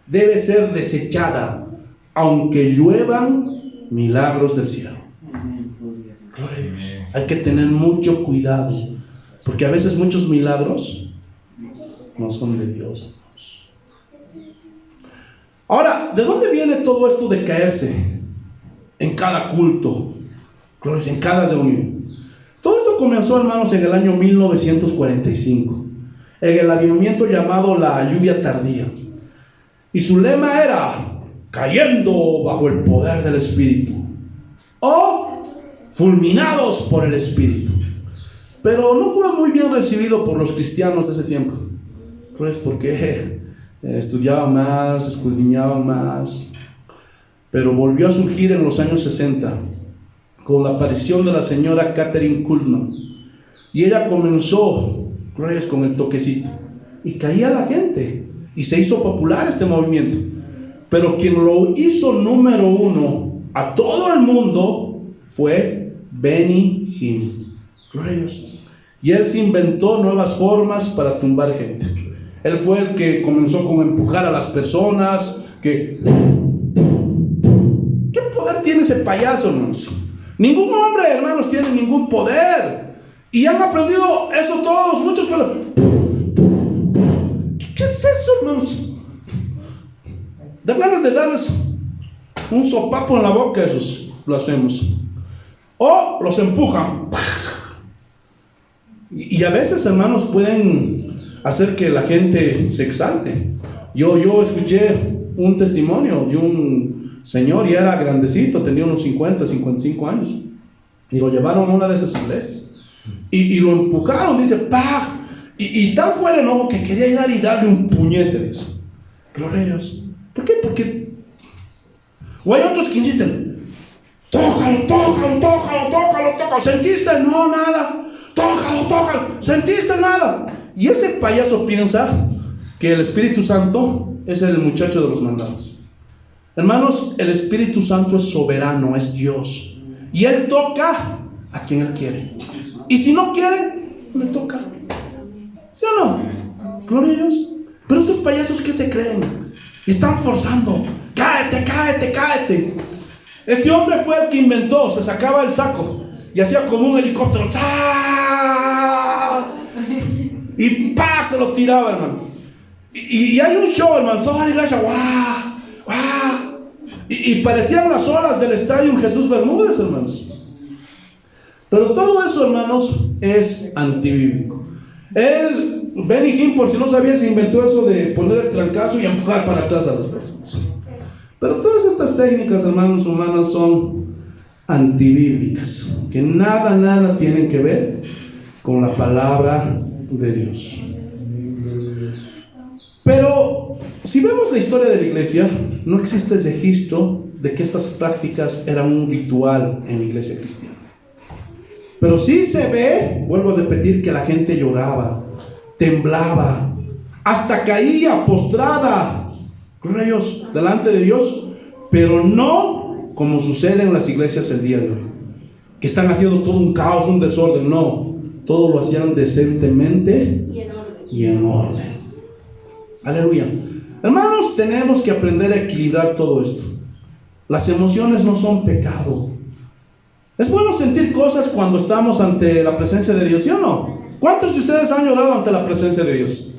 debe ser desechada, aunque lluevan milagros del cielo. Gloria a Dios. Hay que tener mucho cuidado, porque a veces muchos milagros no son de Dios. Ahora, ¿de dónde viene todo esto de caerse en cada culto? Gloria, en cada reunión. Todo esto comenzó, hermanos, en el año 1945, en el avivamiento llamado la lluvia tardía. Y su lema era: cayendo bajo el poder del Espíritu, o fulminados por el Espíritu. Pero no fue muy bien recibido por los cristianos de ese tiempo, pues porque estudiaban más, escudriñaban más. Pero volvió a surgir en los años 60 con la aparición de la señora Catherine Kuhlman, y ella comenzó con el toquecito y caía la gente y se hizo popular este movimiento. Pero quien lo hizo número uno a todo el mundo fue Benny Hinn. Y él se inventó nuevas formas para tumbar gente. Él fue el que comenzó con empujar a las personas. ¿Qué poder tiene ese payaso, hermanos? Ningún hombre, hermanos, tiene ningún poder. Y han aprendido eso todos, muchos, pero ¿qué es eso, hermanos? Da ganas de darles un sopapo en la boca a esos blasfemos. O los empujan. Y a veces, hermanos, pueden hacer que la gente se exalte. Yo escuché un testimonio de un señor, y era grandecito, tenía unos 50, 55 años, y lo llevaron a una de esas iglesias y lo empujaron, dice, ¡pah! Y tal fue el enojo que quería ir y darle un puñete de eso. Gloria a Dios. ¿Por qué? Porque o hay otros que insisten, tócalo, ¿sentiste? No, nada. Tócalo, ¿sentiste? Nada. Y ese payaso piensa que el Espíritu Santo es el muchacho de los mandados. Hermanos, el Espíritu Santo es soberano, es Dios, y Él toca a quien Él quiere. Y si no quiere, no le toca. ¿Sí o no? Gloria a Dios. Pero estos payasos, ¿qué se creen? Están forzando. Cáete. Este hombre fue el que inventó, se sacaba el saco y hacía como un helicóptero. ¡Chá! Y ¡pah! Se lo tiraba, hermano. Y hay un show, hermano, toda la iglesia, ¡guau! Y parecían las olas del estadio Jesús Bermúdez, hermanos. Pero todo eso, hermanos, es antibíblico. Él Benny Hinn, por si no sabías, inventó eso de poner el trancazo y empujar para atrás a las personas. Pero todas estas técnicas, hermanos, humanas son antibíblicas, que nada tienen que ver con la palabra de Dios. Pero si vemos la historia de la iglesia, no existe registro de que estas prácticas eran un ritual en la iglesia cristiana. Pero sí se ve, vuelvo a repetir, que la gente lloraba, temblaba, hasta caía postrada, rayos, delante de Dios, pero no como sucede en las iglesias el día de hoy, que están haciendo todo un caos, un desorden. No, todo lo hacían decentemente y en orden. Aleluya. Hermanos, tenemos que aprender a equilibrar todo esto. Las emociones no son pecado. Es bueno sentir cosas cuando estamos ante la presencia de Dios, ¿sí o no? ¿Cuántos de ustedes han llorado ante la presencia de Dios?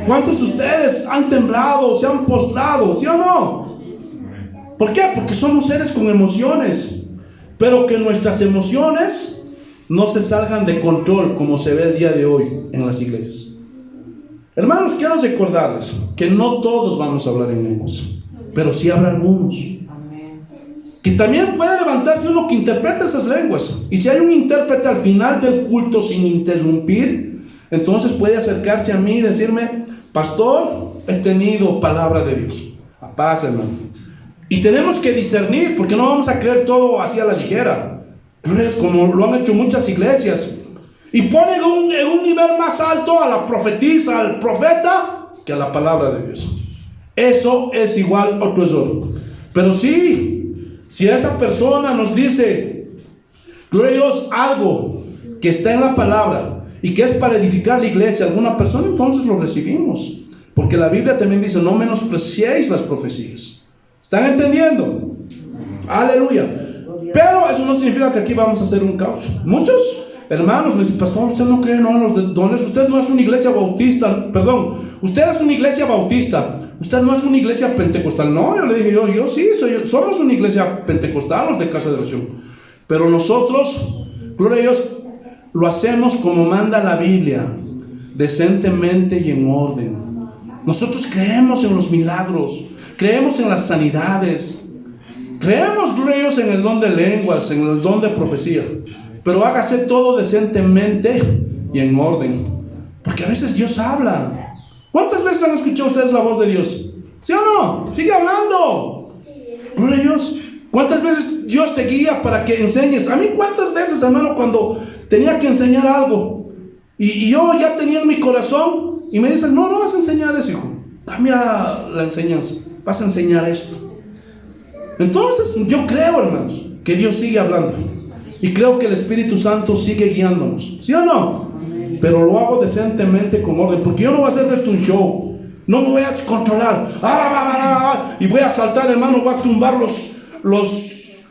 ¿Cuántos de ustedes han temblado, se han postrado, sí o no? ¿Por qué? Porque somos seres con emociones, pero que nuestras emociones no se salgan de control como se ve el día de hoy en las iglesias. Hermanos, quiero recordarles que no todos vamos a hablar en lenguas, pero sí habrá algunos. Que también puede levantarse uno que interprete esas lenguas. Y si hay un intérprete al final del culto sin interrumpir, entonces puede acercarse a mí y decirme: pastor, he tenido palabra de Dios. A paz, hermano. Y tenemos que discernir, porque no vamos a creer todo así a la ligera. Es como lo han hecho muchas iglesias. Y ponen en un nivel más alto a la profetisa, al profeta, que a la palabra de Dios. Eso es igual otro error. Pero sí, si esa persona nos dice, gloria a Dios, algo que está en la palabra y que es para edificar la iglesia, alguna persona, entonces lo recibimos. Porque la Biblia también dice: no menospreciéis las profecías. ¿Están entendiendo? Aleluya. Pero eso no significa que aquí vamos a hacer un caos. Muchos hermanos me dicen: pastor, usted no cree en los dones, usted no es una iglesia bautista, perdón, usted es una iglesia bautista, usted no es una iglesia pentecostal. No, yo le dije, yo sí, somos una iglesia pentecostal, los de Casa de Oración, pero nosotros, gloria a Dios, lo hacemos como manda la Biblia, decentemente y en orden. Nosotros creemos en los milagros, creemos en las sanidades, creemos, gloria a Dios, en el don de lenguas, en el don de profecía. Pero hágase todo decentemente y en orden, porque a veces Dios habla. ¿Cuántas veces han escuchado ustedes la voz de Dios? ¿Sí o no? Sigue hablando. Gloria a Dios. ¿Cuántas veces Dios te guía para que enseñes? A mí, ¿cuántas veces, hermano, cuando tenía que enseñar algo y yo ya tenía en mi corazón y me dicen: no vas a enseñar eso, hijo, cambia la enseñanza, vas a enseñar esto? Entonces yo creo, hermanos, que Dios sigue hablando. Y creo que el Espíritu Santo sigue guiándonos, ¿sí o no? Pero lo hago decentemente, con orden, porque yo no voy a hacer de esto un show. No me voy a controlar. Y voy a saltar, hermano, voy a tumbar los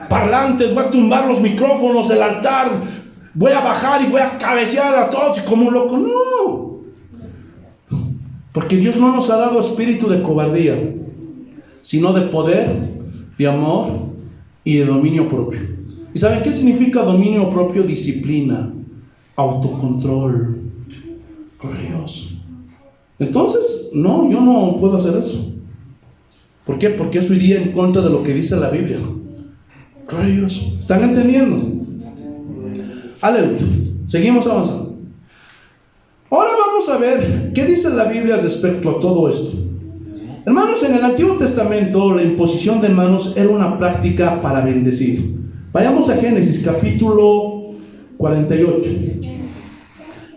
parlantes, voy a tumbar los micrófonos, el altar. Voy a bajar y voy a cabecear a todos como un loco. No. Porque Dios no nos ha dado espíritu de cobardía, sino de poder, de amor y de dominio propio. ¿Y saben qué significa dominio propio? Disciplina, autocontrol. Gloria a Dios. Entonces, no, yo no puedo hacer eso. ¿Por qué? Porque eso iría en contra de lo que dice la Biblia. Gloria a Dios. ¿Están entendiendo? Aleluya. Seguimos avanzando. Ahora vamos a ver qué dice la Biblia respecto a todo esto. Hermanos, en el Antiguo Testamento la imposición de manos era una práctica para bendecir. Vayamos a Génesis capítulo 48.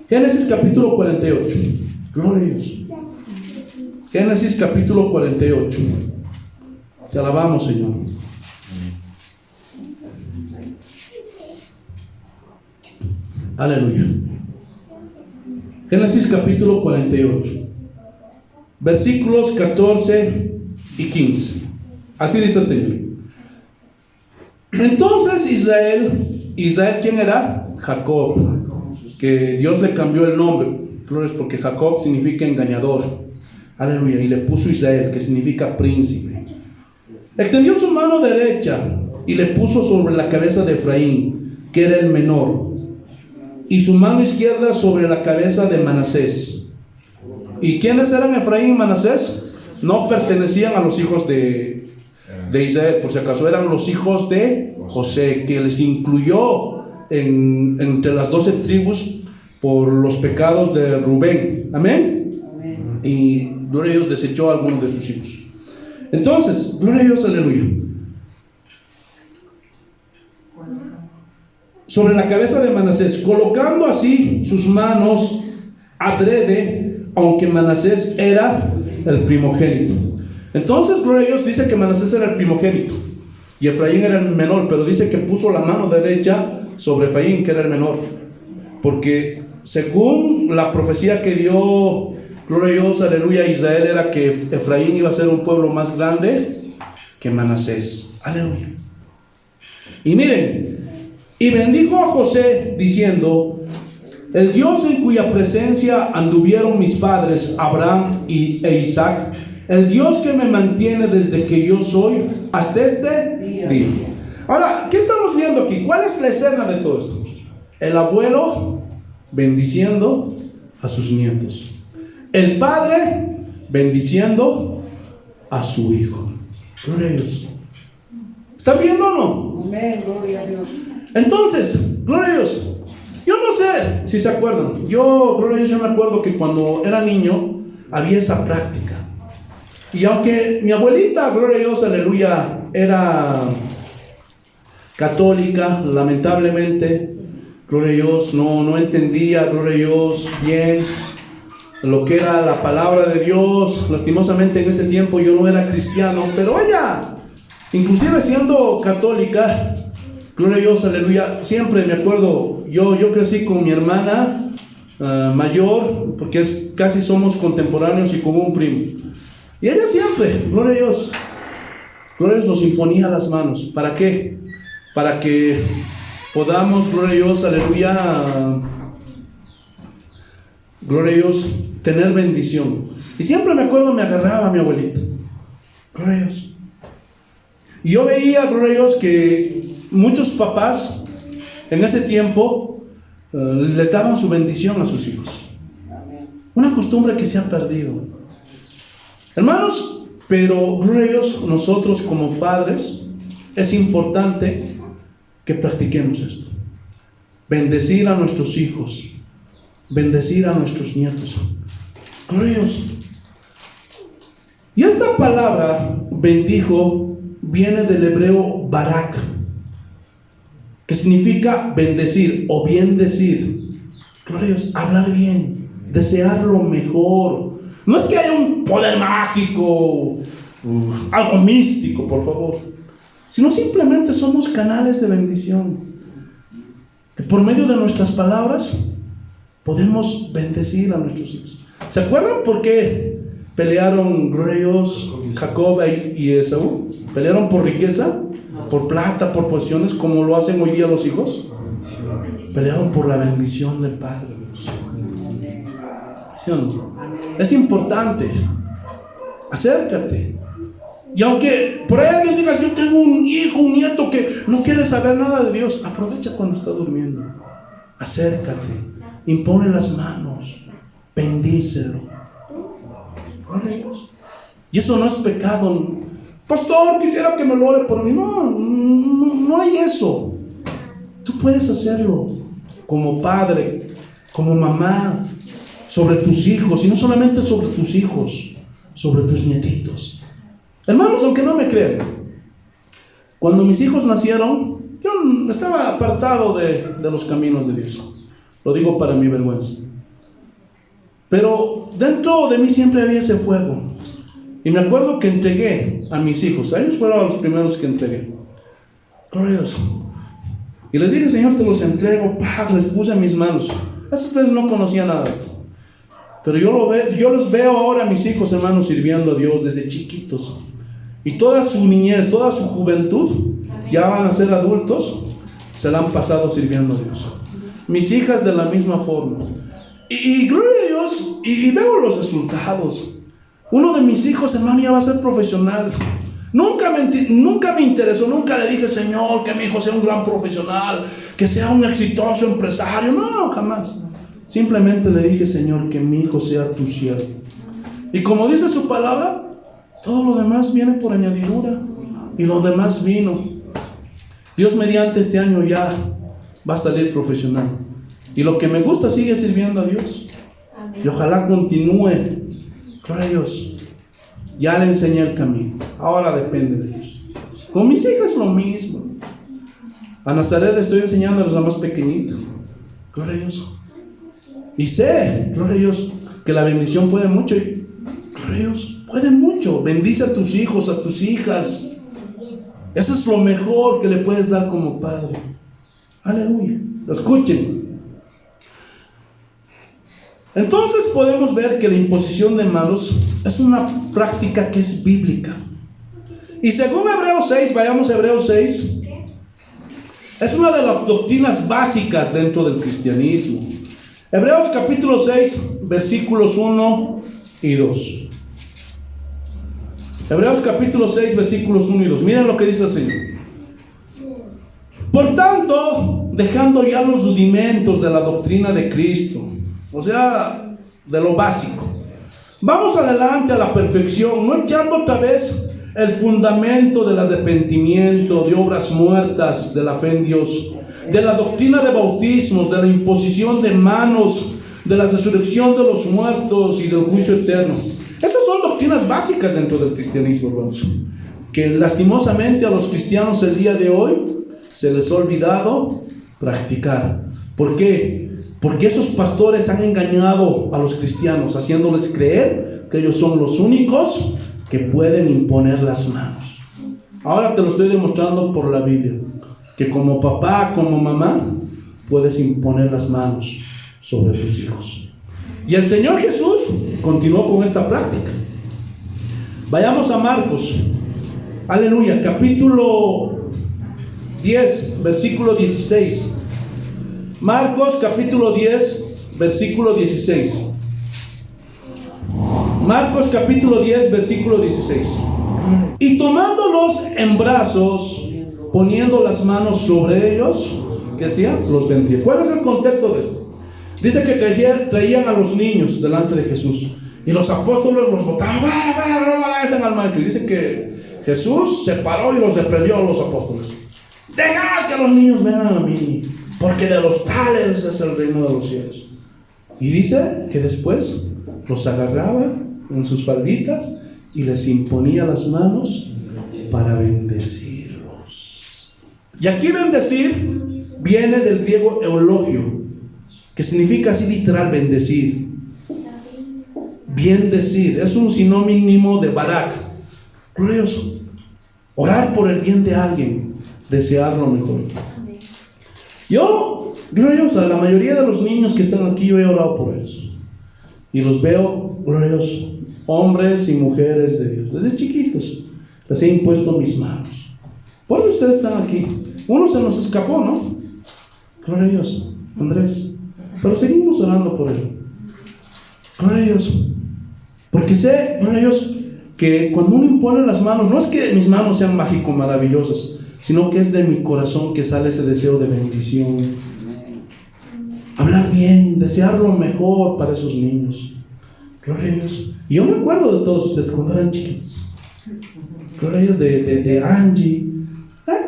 Génesis capítulo 48. Gloria a Dios. Génesis capítulo 48. Te alabamos, Señor. Aleluya. Génesis capítulo 48. Versículos 14 y 15. Así dice el Señor. Entonces Israel, ¿quién era? Jacob, que Dios le cambió el nombre, porque Jacob significa engañador, aleluya, y le puso Israel, que significa príncipe. Extendió su mano derecha y le puso sobre la cabeza de Efraín, que era el menor, y su mano izquierda sobre la cabeza de Manasés, ¿Y quiénes eran Efraín y Manasés? No pertenecían a los hijos de Israel, por si acaso eran los hijos de José, que les incluyó entre las 12 tribus por los pecados de Rubén. Amén. Y gloria a Dios, desechó a algunos de sus hijos. Entonces, gloria a Dios, aleluya. Sobre la cabeza de Manasés, colocando así sus manos adrede, aunque Manasés era el primogénito. Entonces, gloria a Dios, dice que Manasés era el primogénito y Efraín era el menor, pero dice que puso la mano derecha sobre Efraín, que era el menor, porque según la profecía que dio, gloria a Dios, aleluya, Israel, era que Efraín iba a ser un pueblo más grande que Manasés. Aleluya. Y miren, y bendijo a José diciendo: el Dios en cuya presencia anduvieron mis padres Abraham e Isaac, el Dios que me mantiene desde que yo soy hasta este día. Ahora, ¿qué estamos viendo aquí? ¿Cuál es la escena de todo esto? El abuelo bendiciendo a sus nietos, el padre bendiciendo a su hijo. Gloria a Dios. ¿Están viendo o no? Amén, gloria a Dios. Entonces, gloria a Dios. Yo no sé si se acuerdan. Gloria a Dios, yo me acuerdo que cuando era niño había esa práctica. Y aunque mi abuelita, gloria a Dios, aleluya, era católica, lamentablemente, gloria a Dios, no entendía, gloria a Dios, bien lo que era la palabra de Dios. Lastimosamente en ese tiempo yo no era cristiano, pero vaya, inclusive siendo católica, gloria a Dios, aleluya, siempre me acuerdo, yo crecí con mi hermana mayor, porque casi somos contemporáneos, y con un primo. Y ella siempre, gloria a Dios, nos imponía las manos. ¿Para qué? Para que podamos, gloria a Dios, aleluya, gloria a Dios, tener bendición. Y siempre me acuerdo, me agarraba a mi abuelita, gloria a Dios. Y yo veía, gloria a Dios, que muchos papás en ese tiempo les daban su bendición a sus hijos. Una costumbre que se ha perdido, hermanos. Pero gloria a Dios, nosotros como padres es importante que practiquemos esto: bendecir a nuestros hijos, bendecir a nuestros nietos. Gloria a Dios. Y esta palabra bendijo viene del hebreo barak, que significa bendecir o bien decir. Gloria a Dios, hablar bien, desear lo mejor. No es que haya un poder mágico, algo místico, por favor, sino simplemente somos canales de bendición, que por medio de nuestras palabras podemos bendecir a nuestros hijos. ¿Se acuerdan por qué pelearon, gloria a Dios, Jacob y Esaú? ¿Pelearon por riqueza, por plata, por posesiones, como lo hacen hoy día los hijos? Pelearon por la bendición del Padre. ¿Sí o no? Es importante. Acércate. Y aunque por ahí alguien diga: yo tengo un hijo, un nieto que no quiere saber nada de Dios, aprovecha cuando está durmiendo. Acércate, impone las manos, bendícelo. Gloria a Dios. Y eso no es pecado. Pastor, quisiera que me lo ore por mí. No hay eso. Tú puedes hacerlo como padre, como mamá, sobre tus hijos, y no solamente sobre tus hijos, sobre tus nietitos. Hermanos, aunque no me crean, cuando mis hijos nacieron, yo estaba apartado de los caminos de Dios. Lo digo para mi vergüenza. Pero dentro de mí siempre había ese fuego. Y me acuerdo que entregué a mis hijos. A ellos fueron los primeros que entregué. Gloria a Dios. Y les dije: Señor, te los entrego. Les puse en mis manos. Esas veces no conocía nada de esto. Pero yo los veo ahora, mis hijos, hermanos, sirviendo a Dios desde chiquitos. Y toda su niñez, toda su juventud, ya van a ser adultos, se la han pasado sirviendo a Dios. Mis hijas de la misma forma. Y gloria a Dios, y veo los resultados. Uno de mis hijos, hermano, ya va a ser profesional. Nunca me interesó, nunca le dije: Señor, que mi hijo sea un gran profesional, que sea un exitoso empresario. No, jamás. Simplemente le dije, Señor, que mi hijo sea tu siervo. Y como dice su palabra, todo lo demás viene por añadidura. Y lo demás vino. Dios mediante este año ya va a salir profesional. Y lo que me gusta, sigue sirviendo a Dios. Y ojalá continúe. Gloria a Dios. Ya le enseñé el camino. Ahora depende de Dios. Con mis hijas lo mismo. A Nazaret le estoy enseñando a los más pequeñitos. Gloria a Dios. Y sé, gloria a Dios, que la bendición puede mucho. Gloria a Dios, puede mucho. Bendice a tus hijos, a tus hijas. Eso es lo mejor que le puedes dar como padre. Aleluya. Escuchen. Entonces podemos ver que la imposición de manos es una práctica que es bíblica. Y según Hebreos 6, vayamos a Hebreos 6, es una de las doctrinas básicas dentro del cristianismo. Hebreos capítulo 6, versículos 1 y 2. Hebreos capítulo 6, versículos 1 y 2. Miren lo que dice el Señor. Por tanto, dejando ya los rudimentos de la doctrina de Cristo, o sea, de lo básico, vamos adelante a la perfección, no echando otra vez el fundamento del arrepentimiento, de obras muertas, de la fe en Dios, de la doctrina de bautismos, de la imposición de manos, de la resurrección de los muertos y del juicio eterno. Esas son doctrinas básicas dentro del cristianismo, hermanos, que lastimosamente a los cristianos el día de hoy se les ha olvidado practicar. ¿Por qué? Porque esos pastores han engañado a los cristianos, haciéndoles creer que ellos son los únicos que pueden imponer las manos. Ahora te lo estoy demostrando por la Biblia, que como papá, como mamá, puedes imponer las manos sobre tus hijos. Y el Señor Jesús continuó con esta práctica. Vayamos a Marcos, aleluya, capítulo 10, versículo 16. Marcos capítulo 10, versículo 16. Marcos capítulo 10, versículo 16. Y tomándolos en brazos, poniendo las manos sobre ellos, ¿qué hacía? Los bendecía. ¿Cuál es el contexto de esto? Dice que traían a los niños delante de Jesús y los apóstoles los botaban, están al maestro. Y dice que Jesús se paró y los reprendió a los apóstoles. Dejad que los niños vengan a mí, porque de los tales es el reino de los cielos. Y dice que después los agarraba en sus falditas y les imponía las manos para bendecirlos. Y aquí bendecir viene del griego eulogio, que significa así literal bendecir. Bien decir, es un sinónimo de barak. Glorioso. Orar por el bien de alguien, desear lo mejor. Yo, gloriosa, la mayoría de los niños que están aquí, yo he orado por ellos. Y los veo, gloriosos, hombres y mujeres de Dios. Desde chiquitos les he impuesto mis manos. Por eso ustedes están aquí. Uno se nos escapó, ¿no? Gloria a Dios, Andrés. Pero seguimos orando por él. Gloria a Dios. Porque sé, gloria a Dios, que cuando uno impone las manos, no es que mis manos sean mágicos, maravillosas, sino que es de mi corazón que sale ese deseo de bendición. Hablar bien, desear lo mejor para esos niños. Gloria a Dios. Y yo me acuerdo de todos ustedes cuando eran chiquitos. Gloria a Dios, de Angie. Ay,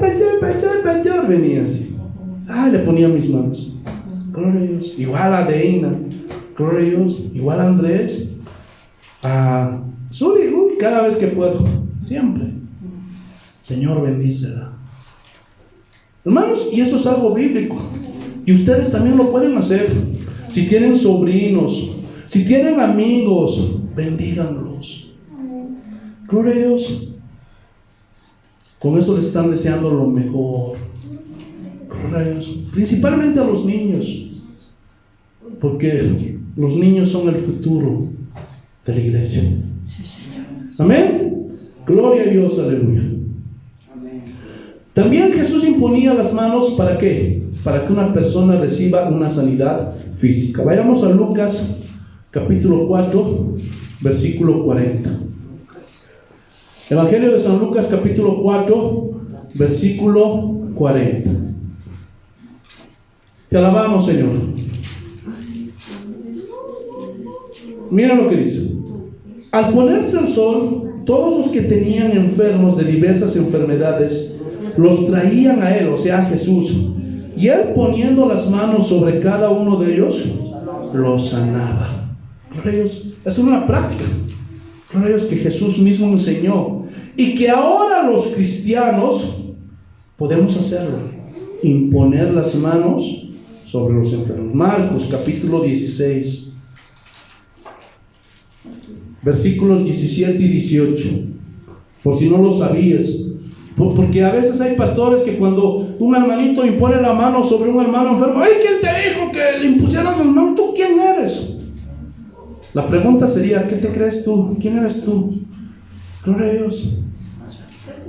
venía así. Le ponía mis manos. Gloria a Dios. Igual a Deina. Gloria a Dios. Igual a Andrés. A Suri, cada vez que puedo. Siempre. Señor, bendícela. Hermanos, y eso es algo bíblico. Y ustedes también lo pueden hacer. Si tienen sobrinos, si tienen amigos, bendíganlos. Gloria a Dios. Con eso les están deseando lo mejor. Gloria a Dios. Principalmente a los niños. Porque los niños son el futuro de la iglesia. Amén. Gloria a Dios, aleluya. También Jesús imponía las manos, ¿para qué? Para que una persona reciba una sanidad física. Vayamos a Lucas capítulo 4, versículo 40. Evangelio de San Lucas capítulo 4, versículo 40. Te alabamos, Señor. Mira lo que dice. Al ponerse el sol, todos los que tenían enfermos de diversas enfermedades los traían a él, o sea, a Jesús. Y él, poniendo las manos sobre cada uno de ellos, los sanaba. Es una práctica que Jesús mismo enseñó y que ahora los cristianos podemos hacerlo: imponer las manos sobre los enfermos. Marcos capítulo 16, versículos 17 y 18, por si no lo sabías. Porque a veces hay pastores que cuando un hermanito impone la mano sobre un hermano enfermo, ¡ay! ¿Quién te dijo que le impusieran las manos? ¿Tú quién eres? La pregunta sería: ¿qué te crees tú? ¿Quién eres tú? Gloria a Dios.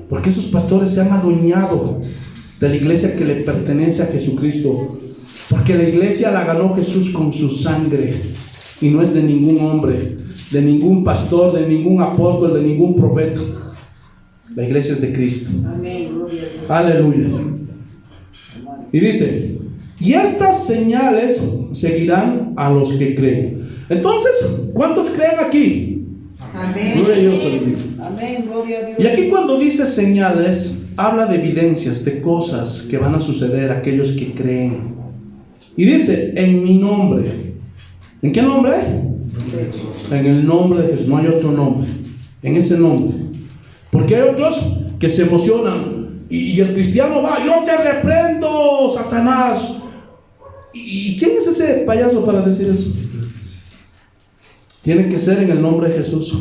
Porque esos pastores se han adueñado de la iglesia que le pertenece a Jesucristo. Porque la iglesia la ganó Jesús con su sangre, y no es de ningún hombre, de ningún pastor, de ningún apóstol, de ningún profeta. La iglesia es de Cristo. Amén. Aleluya. Y dice: y estas señales seguirán a los que creen. Entonces, ¿cuántos creen aquí? Amén. Gloria a Dios. Amén. Gloria a Dios. Y aquí, cuando dice señales, habla de evidencias, de cosas que van a suceder a aquellos que creen. Y dice: en mi nombre. ¿En qué nombre? En el nombre de Jesús. No hay otro nombre. En ese nombre. Porque hay otros que se emocionan y el cristiano va: yo te reprendo, Satanás. ¿Y quién es ese payaso para decir eso? Tiene que ser en el nombre de Jesús.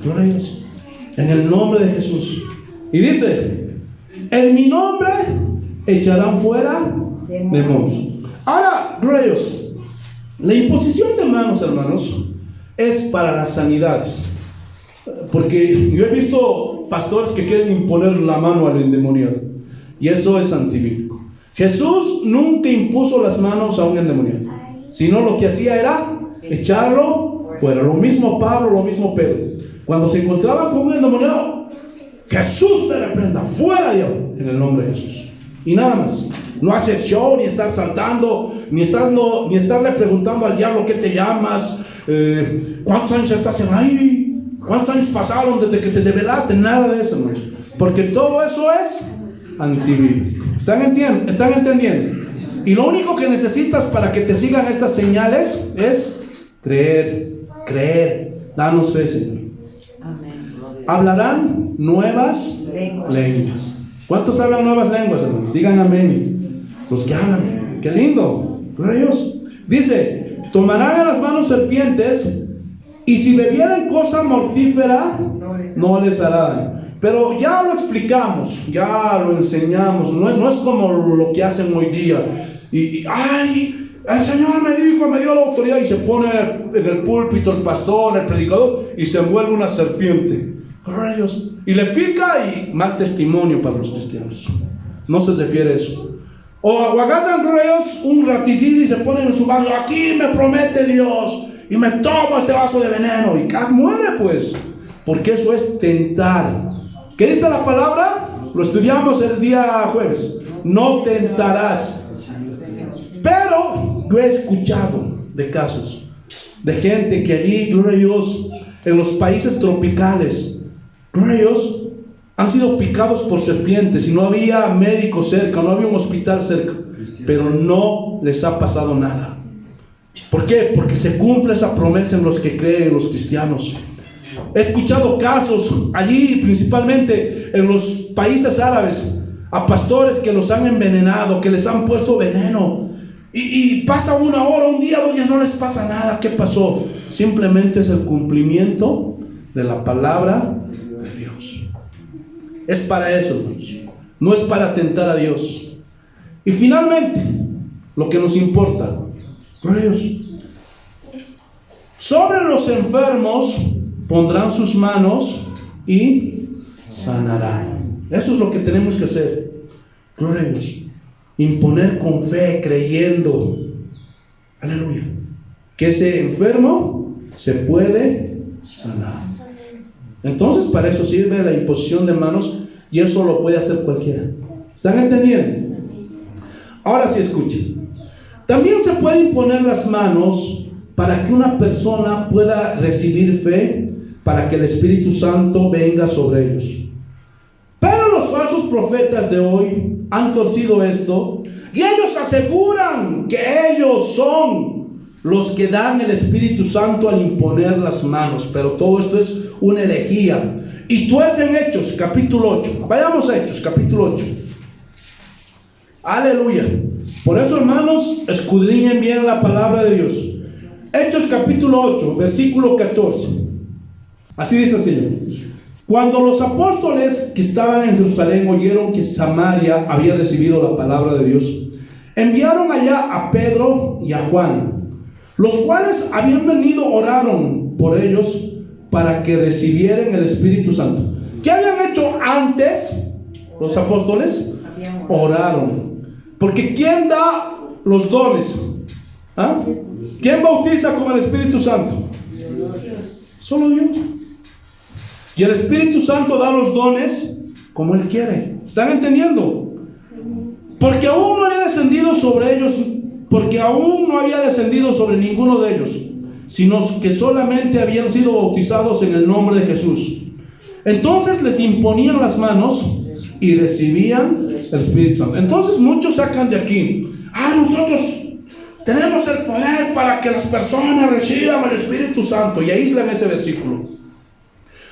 Gloria a Dios. En el nombre de Jesús. Y dice: en mi nombre echarán fuera demonios. Ahora, gloria a Dios, la imposición de manos, hermanos, es para las sanidades. Porque yo he visto pastores que quieren imponer la mano al endemoniado, y eso es antibíblico. Jesús nunca impuso las manos a un endemoniado, sino lo que hacía era echarlo fuera. Lo mismo Pablo, lo mismo Pedro. Cuando se encontraban con un endemoniado: Jesús te reprenda, fuera, diablo, en el nombre de Jesús. Y nada más. No hacer show, ni estar saltando, ni estarle preguntando al diablo: ¿qué te llamas? ¿Cuántos años estás en ahí? ¿Cuántos años pasaron desde que te revelaste? Nada de eso, hermanos. Porque todo eso es antibíblico. ¿Están entendiendo? Y lo único que necesitas para que te sigan estas señales es creer. Danos fe, Señor. Amén. Hablarán nuevas lenguas. ¿Cuántos hablan nuevas lenguas, hermanos? Digan amén. Los que hablan. ¡Qué lindo! Gloria a Dios. Dice: tomarán en las manos serpientes, y si bebieren cosa mortífera, no les hará daño. Pero ya lo explicamos, ya lo enseñamos. No es como lo que hacen hoy día. ¡Ay! El Señor me dijo, me dio la autoridad, y se pone en el púlpito el pastor, el predicador, y se envuelve una serpiente. Gloria a Dios. Y le pica, y mal testimonio para los cristianos. No se refiere a eso. O agarran, gloria a Dios, un raticida y se ponen en su vaso: aquí me promete Dios, y me tomo este vaso de veneno, y muere, pues. Porque eso es tentar. ¿Qué dice la palabra? Lo estudiamos el día jueves. No tentarás. Pero yo he escuchado de casos de gente que allí, gloria a Dios, en los países tropicales, gloria a Dios, han sido picados por serpientes, y no había médico cerca, no había un hospital cerca, pero no les ha pasado nada. ¿Por qué? Porque se cumple esa promesa en los que creen, los cristianos. He escuchado casos allí, principalmente en los países árabes, a pastores que los han envenenado, que les han puesto veneno, y pasa una hora, un día, 2 días, no les pasa nada. ¿Qué pasó? Simplemente es el cumplimiento de la palabra de Dios. Es para eso, hermanos. No es para tentar a Dios. Y finalmente, lo que nos importa, gloria a Dios, sobre los enfermos pondrán sus manos y sanarán. Eso es lo que tenemos que hacer. Gloria a Dios. Imponer con fe, creyendo. Aleluya. Que ese enfermo se puede sanar. Entonces, para eso sirve la imposición de manos, y eso lo puede hacer cualquiera. ¿Están entendiendo? Ahora sí, escuchen. También se puede imponer las manos para que una persona pueda recibir fe, para que el Espíritu Santo venga sobre ellos. Pero los falsos profetas de hoy han torcido esto y ellos aseguran que ellos son los que dan el Espíritu Santo al imponer las manos. Pero todo esto es una herejía. Y tuercen Hechos capítulo 8. Vayamos a Hechos capítulo 8. Aleluya. Por eso, hermanos, escudriñen bien la palabra de Dios. Hechos capítulo 8, versículo 14. Así dice el Señor. Cuando los apóstoles que estaban en Jerusalén oyeron que Samaria había recibido la palabra de Dios, enviaron allá a Pedro y a Juan, los cuales habían venido, oraron por ellos para que recibieran el Espíritu Santo. ¿Qué habían hecho antes los apóstoles? Oraron. Porque ¿quién da los dones? ¿Ah? ¿Quién bautiza con el Espíritu Santo? Solo Dios. Y el Espíritu Santo da los dones como Él quiere. ¿Están entendiendo? Porque aún no había descendido sobre ellos, porque aún no había descendido sobre ninguno de ellos, sino que solamente habían sido bautizados en el nombre de Jesús. Entonces les imponían las manos y recibían el Espíritu Santo. Entonces muchos sacan de aquí: nosotros tenemos el poder para que las personas reciban el Espíritu Santo, y aíslan ese versículo.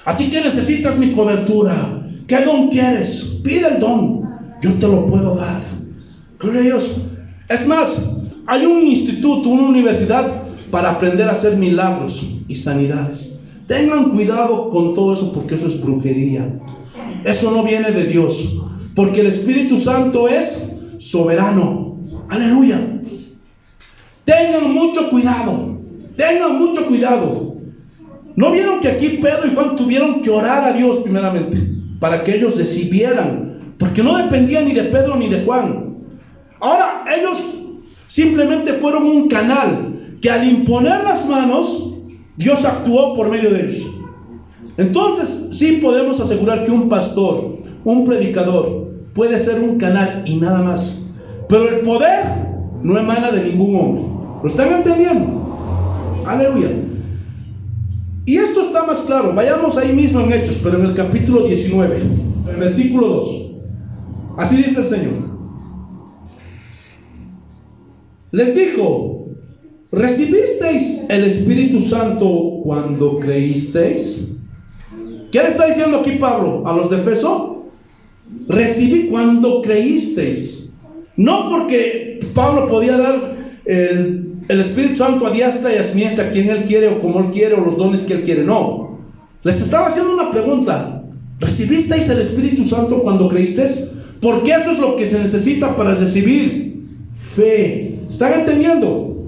Así que necesitas mi cobertura. ¿Qué don quieres? Pide el don, yo te lo puedo dar. Gloria a Dios. Es más, hay un instituto, una universidad para aprender a hacer milagros y sanidades. Tengan cuidado con todo eso, porque eso es brujería. Eso no viene de Dios, porque el Espíritu Santo es soberano. Aleluya. Tengan mucho cuidado. Tengan mucho cuidado. ¿No vieron que aquí Pedro y Juan tuvieron que orar a Dios primeramente para que ellos recibieran? Porque no dependía ni de Pedro ni de Juan. Ahora ellos simplemente fueron un canal que al imponer las manos, Dios actuó por medio de ellos. Entonces sí podemos asegurar que un pastor, un predicador, puede ser un canal y nada más. Pero el poder no emana de ningún hombre. ¿Lo están entendiendo? Aleluya. Y esto está más claro. Vayamos ahí mismo en Hechos, pero en el capítulo 19, el versículo 2. Así dice el Señor. Les dijo: ¿recibisteis el Espíritu Santo cuando creísteis? ¿Qué le está diciendo aquí Pablo a los de Efeso? Recibí cuando creísteis. No porque Pablo podía dar el Espíritu Santo a diestra y a siniestra, a quien Él quiere o como Él quiere, o los dones que Él quiere. No. Les estaba haciendo una pregunta: ¿recibisteis el Espíritu Santo cuando creísteis? Porque eso es lo que se necesita para recibir fe. ¿Están entendiendo?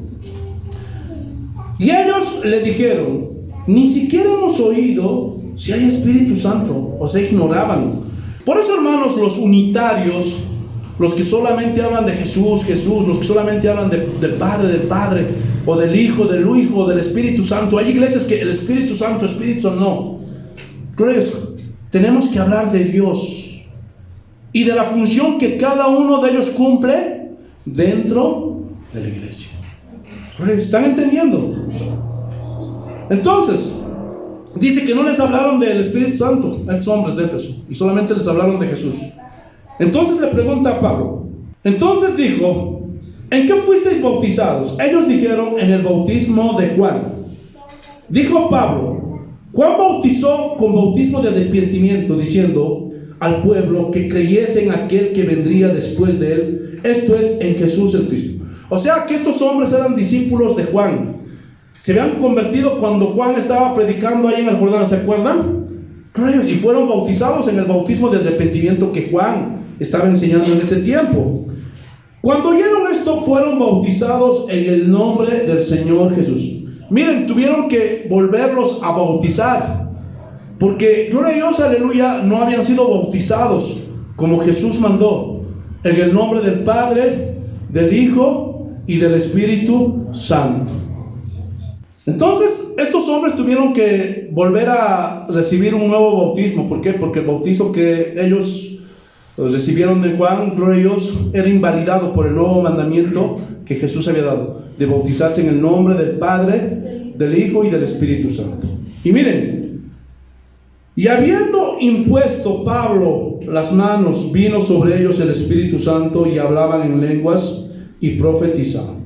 Y ellos le dijeron: ni siquiera hemos oído si hay Espíritu Santo. O sea, ignoraban. Por eso, hermanos, los unitarios, los que solamente hablan de Jesús, los que solamente hablan del Padre, o del Hijo, o del Espíritu Santo. Hay iglesias que el Espíritu Santo no. Entonces, tenemos que hablar de Dios y de la función que cada uno de ellos cumple dentro de la iglesia. ¿Están entendiendo? Entonces, dice que no les hablaron del Espíritu Santo a estos hombres de Éfeso, y solamente les hablaron de Jesús. Entonces le pregunta a Pablo. Entonces dijo: ¿en qué fuisteis bautizados? Ellos dijeron: en el bautismo de Juan. Dijo Pablo: Juan bautizó con bautismo de arrepentimiento, diciendo al pueblo que creyese en aquel que vendría después de él, esto es, en Jesús el Cristo. O sea que estos hombres eran discípulos de Juan. Se habían convertido cuando Juan estaba predicando ahí en el Jordán, ¿se acuerdan? Y fueron bautizados en el bautismo de arrepentimiento que Juan estaba enseñando en ese tiempo. Cuando oyeron esto, fueron bautizados en el nombre del Señor Jesús. Miren, tuvieron que volverlos a bautizar, porque, gloria a Dios, aleluya, no habían sido bautizados como Jesús mandó, en el nombre del Padre, del Hijo y del Espíritu Santo. Entonces, estos hombres tuvieron que volver a recibir un nuevo bautismo. ¿Por qué? Porque el bautizo que ellos los recibieron de Juan, gloria a Dios, era invalidado por el nuevo mandamiento que Jesús había dado, de bautizarse en el nombre del Padre, del Hijo y del Espíritu Santo. Y miren, y habiendo impuesto Pablo las manos, vino sobre ellos el Espíritu Santo y hablaban en lenguas y profetizaban.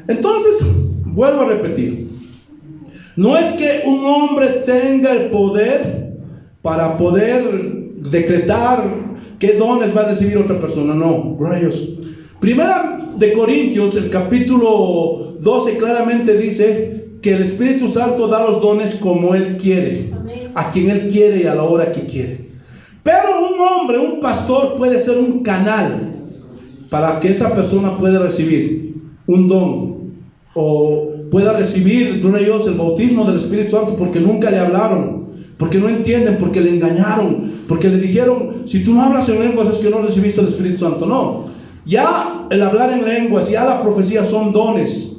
Entonces, vuelvo a repetir, no es que un hombre tenga el poder para poder decretar qué dones va a recibir otra persona, no, gloria a Dios. Primera de Corintios, el capítulo 12 claramente dice que el Espíritu Santo da los dones como Él quiere, a quien Él quiere y a la hora que quiere. Pero un hombre, un pastor puede ser un canal para que esa persona pueda recibir un don o pueda recibir, gloria a Dios, el bautismo del Espíritu Santo, porque nunca le hablaron, porque no entienden, porque le engañaron, porque le dijeron, si tú no hablas en lenguas es que no recibiste el Espíritu Santo. No, ya el hablar en lenguas, ya la profecía son dones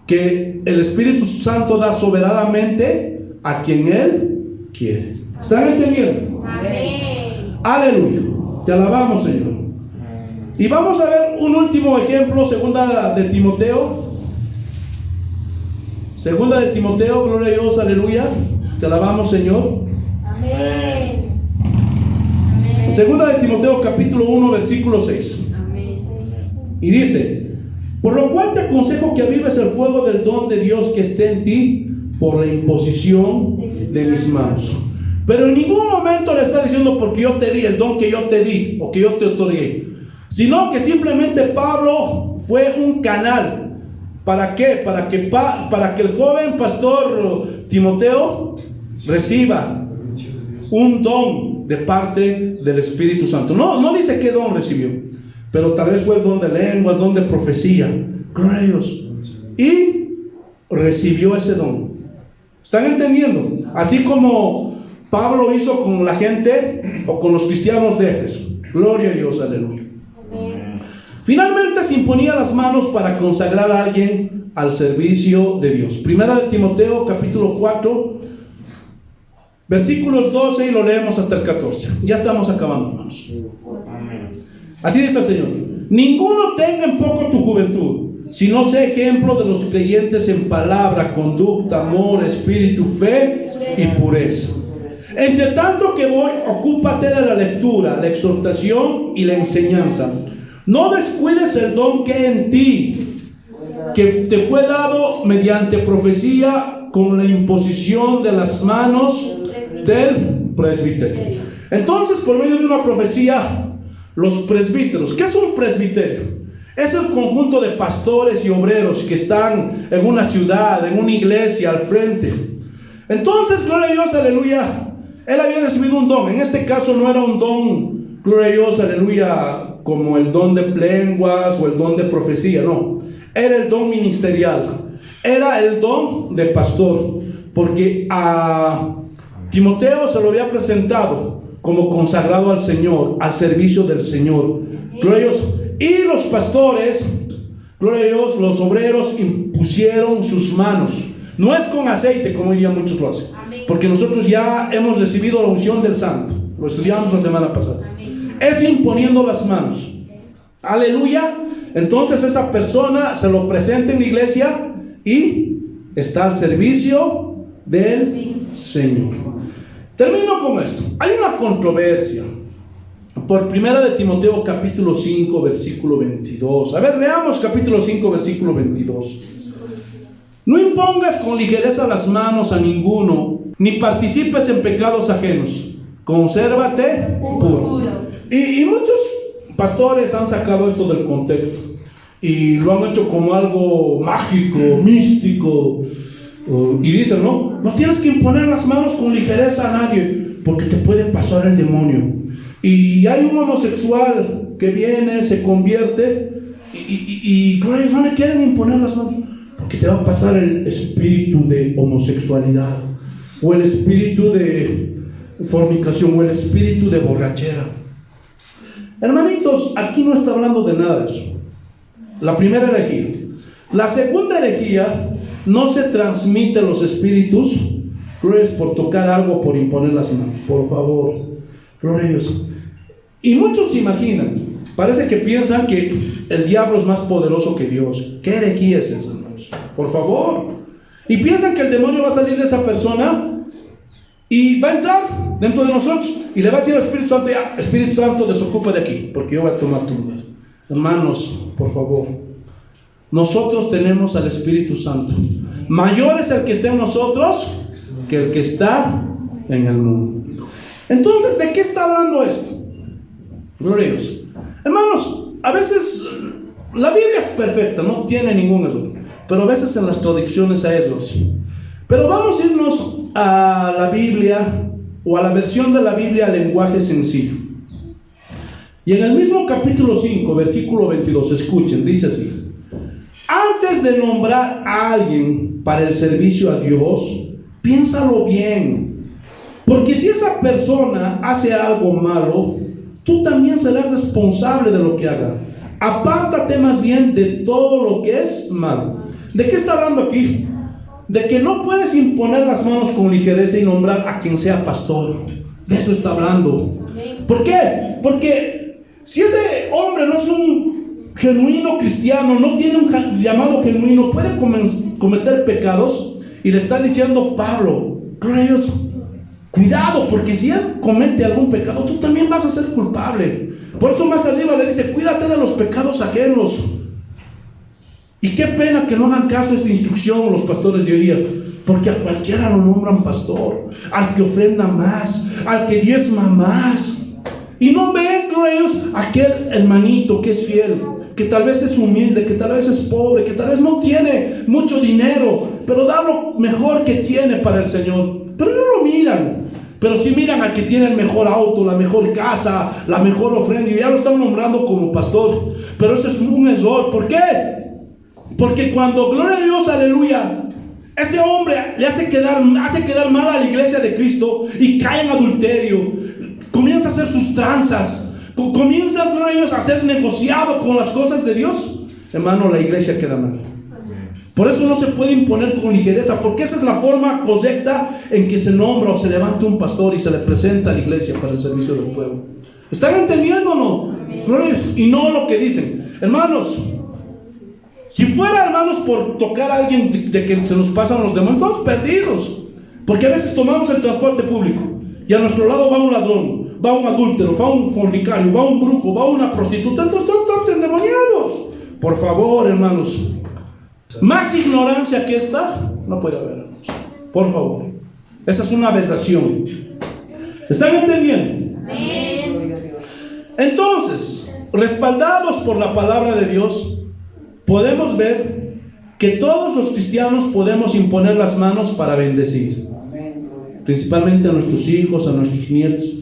que el Espíritu Santo da soberanamente a quien Él quiere. ¿Están entendiendo? Amén. Aleluya, te alabamos, Señor. Y vamos a ver un último ejemplo, segunda de Timoteo, gloria a Dios, aleluya, te alabamos, Señor. Amén. Segunda de Timoteo capítulo 1 versículo 6. Amén. Y dice: por lo cual te aconsejo que avives el fuego del don de Dios que esté en ti por la imposición de mis manos. Pero en ningún momento le está diciendo porque yo te di el don que yo te di o que yo te otorgué, sino que simplemente Pablo fue un canal. ¿Para qué? Para que el joven pastor Timoteo reciba un don de parte del Espíritu Santo. No dice qué don recibió, pero tal vez fue el don de lenguas, don de profecía, gloria a Dios, y recibió ese don. ¿Están entendiendo? Así como Pablo hizo con la gente o con los cristianos de Éfeso. Gloria a Dios, aleluya. Finalmente se imponía las manos para consagrar a alguien al servicio de Dios. Primera de Timoteo capítulo 4 versículos 12 y lo leemos hasta el 14. Ya estamos acabando, hermanos. Así dice el Señor: ninguno tenga en poco tu juventud, sino sea ejemplo de los creyentes en palabra, conducta, amor, espíritu, fe y pureza. Entre tanto que voy, ocúpate de la lectura, la exhortación y la enseñanza. No descuides el don que hay en ti, que te fue dado mediante profecía con la imposición de las manos del presbiterio. Entonces, por medio de una profecía, los presbíteros, ¿qué es un presbiterio? Es el conjunto de pastores y obreros que están en una ciudad, en una iglesia, al frente. Entonces, gloria a Dios, aleluya, él había recibido un don. En este caso no era un don, gloria a Dios, aleluya, como el don de lenguas o el don de profecía, no. Era el don ministerial, era el don de pastor, porque a Timoteo se lo había presentado como consagrado al Señor, al servicio del Señor. Gloria a Dios. Y los pastores, gloria a Dios, los obreros impusieron sus manos. No es con aceite como hoy día muchos lo hacen, porque nosotros ya hemos recibido la unción del Santo. Lo estudiamos la semana pasada. Es imponiendo las manos. Aleluya. Entonces esa persona se lo presenta en la iglesia y está al servicio del Señor. Termino con esto. Hay una controversia por primera de Timoteo capítulo 5 versículo 22. A ver, leamos capítulo 5 versículo 22. No impongas con ligereza las manos a ninguno, ni participes en pecados ajenos. Consérvate puro. Y muchos pastores han sacado esto del contexto y lo han hecho como algo mágico, místico, y dicen, no tienes que imponer las manos con ligereza a nadie porque te puede pasar el demonio. Y hay un homosexual que viene, se convierte y no le quieren imponer las manos porque te va a pasar el espíritu de homosexualidad o el espíritu de fornicación o el espíritu de borrachera. Hermanitos, aquí no está hablando de nada de eso. La primera herejía. La segunda herejía, no se transmite los espíritus, gloria a Dios, por tocar algo, por imponer las manos. Por favor, gloria a Dios. Y muchos se imaginan, parece que piensan que el diablo es más poderoso que Dios. ¿Qué herejía es esa, hermanos? Por favor. Y piensan que el demonio va a salir de esa persona y va a entrar dentro de nosotros y le va a decir al Espíritu Santo: ya, Espíritu Santo, desocupa de aquí, porque yo voy a tomar tu lugar. Hermanos, por favor, nosotros tenemos al Espíritu Santo. Mayor es el que está en nosotros que el que está en el mundo. Entonces, ¿de qué está hablando esto? Gloria a Dios. Hermanos, a veces la Biblia es perfecta, no tiene ningún error, pero a veces en las traducciones hay errores. Pero vamos a irnos a la Biblia, o a la versión de la Biblia lenguaje sencillo. Y en el mismo capítulo 5, versículo 22, escuchen, dice así: antes de nombrar a alguien para el servicio a Dios, piénsalo bien, porque si esa persona hace algo malo, tú también serás responsable de lo que haga. Apártate más bien de todo lo que es malo. ¿De qué está hablando aquí? De que no puedes imponer las manos con ligereza y nombrar a quien sea pastor. De eso está hablando. ¿Por qué? Porque si ese hombre no es un genuino cristiano, no tiene un llamado genuino, puede cometer pecados. Y le está diciendo Pablo: gloria a Dios, cuidado, porque si él comete algún pecado, tú también vas a ser culpable. Por eso más arriba le dice: cuídate de los pecados ajenos. Y qué pena que no hagan caso a esta instrucción los pastores de hoy día, porque a cualquiera lo nombran pastor, al que ofrenda más, al que diezma más, y no ven, gloria a Dios, aquel hermanito que es fiel, que tal vez es humilde, que tal vez es pobre, que tal vez no tiene mucho dinero, pero da lo mejor que tiene para el Señor. Pero no lo miran. Pero sí miran al que tiene el mejor auto, la mejor casa, la mejor ofrenda, y ya lo están nombrando como pastor. Pero eso es un error. ¿Por qué? Porque cuando, gloria a Dios, aleluya, ese hombre le hace quedar mal a la iglesia de Cristo y cae en adulterio, comienza a hacer sus tranzas, comienza, gloria a Dios, a ser negociado con las cosas de Dios, hermano, la iglesia queda mal. Por eso no se puede imponer con ligereza, porque esa es la forma correcta en que se nombra o se levanta un pastor y se le presenta a la iglesia para el servicio del pueblo. ¿Están entendiendo o no? Y no lo que dicen. Hermanos, si fuera, hermanos, por tocar a alguien de que se nos pasan los demás, estamos perdidos. Porque a veces tomamos el transporte público y a nuestro lado va un ladrón, va un adúltero, va un fornicario, va un brujo, va una prostituta. Entonces todos estamos endemoniados. Por favor, hermanos, más ignorancia que esta no puede haber, hermanos. Por favor, esa es una aberración. ¿Están entendiendo? Amén. Entonces, respaldados por la palabra de Dios, podemos ver que todos los cristianos podemos imponer las manos para bendecir, principalmente a nuestros hijos, a nuestros nietos,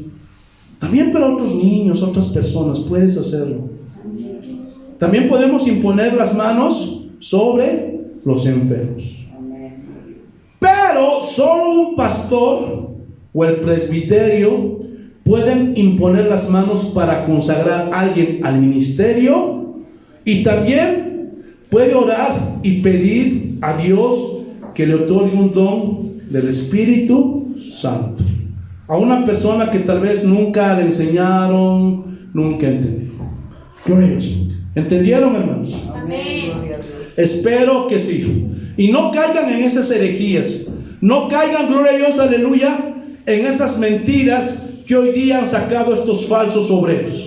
también para otros niños, otras personas. Puedes hacerlo. También podemos imponer las manos sobre los enfermos. Pero solo un pastor o el presbiterio pueden imponer las manos para consagrar a alguien al ministerio, y también puede orar y pedir a Dios que le otorgue un don del Espíritu Santo a una persona que tal vez nunca le enseñaron, nunca entendió. Gloria a Dios. ¿Entendieron, hermanos? Amén. Espero que sí. Y no caigan en esas herejías. No caigan, gloria a Dios, aleluya, en esas mentiras que hoy día han sacado estos falsos obreros.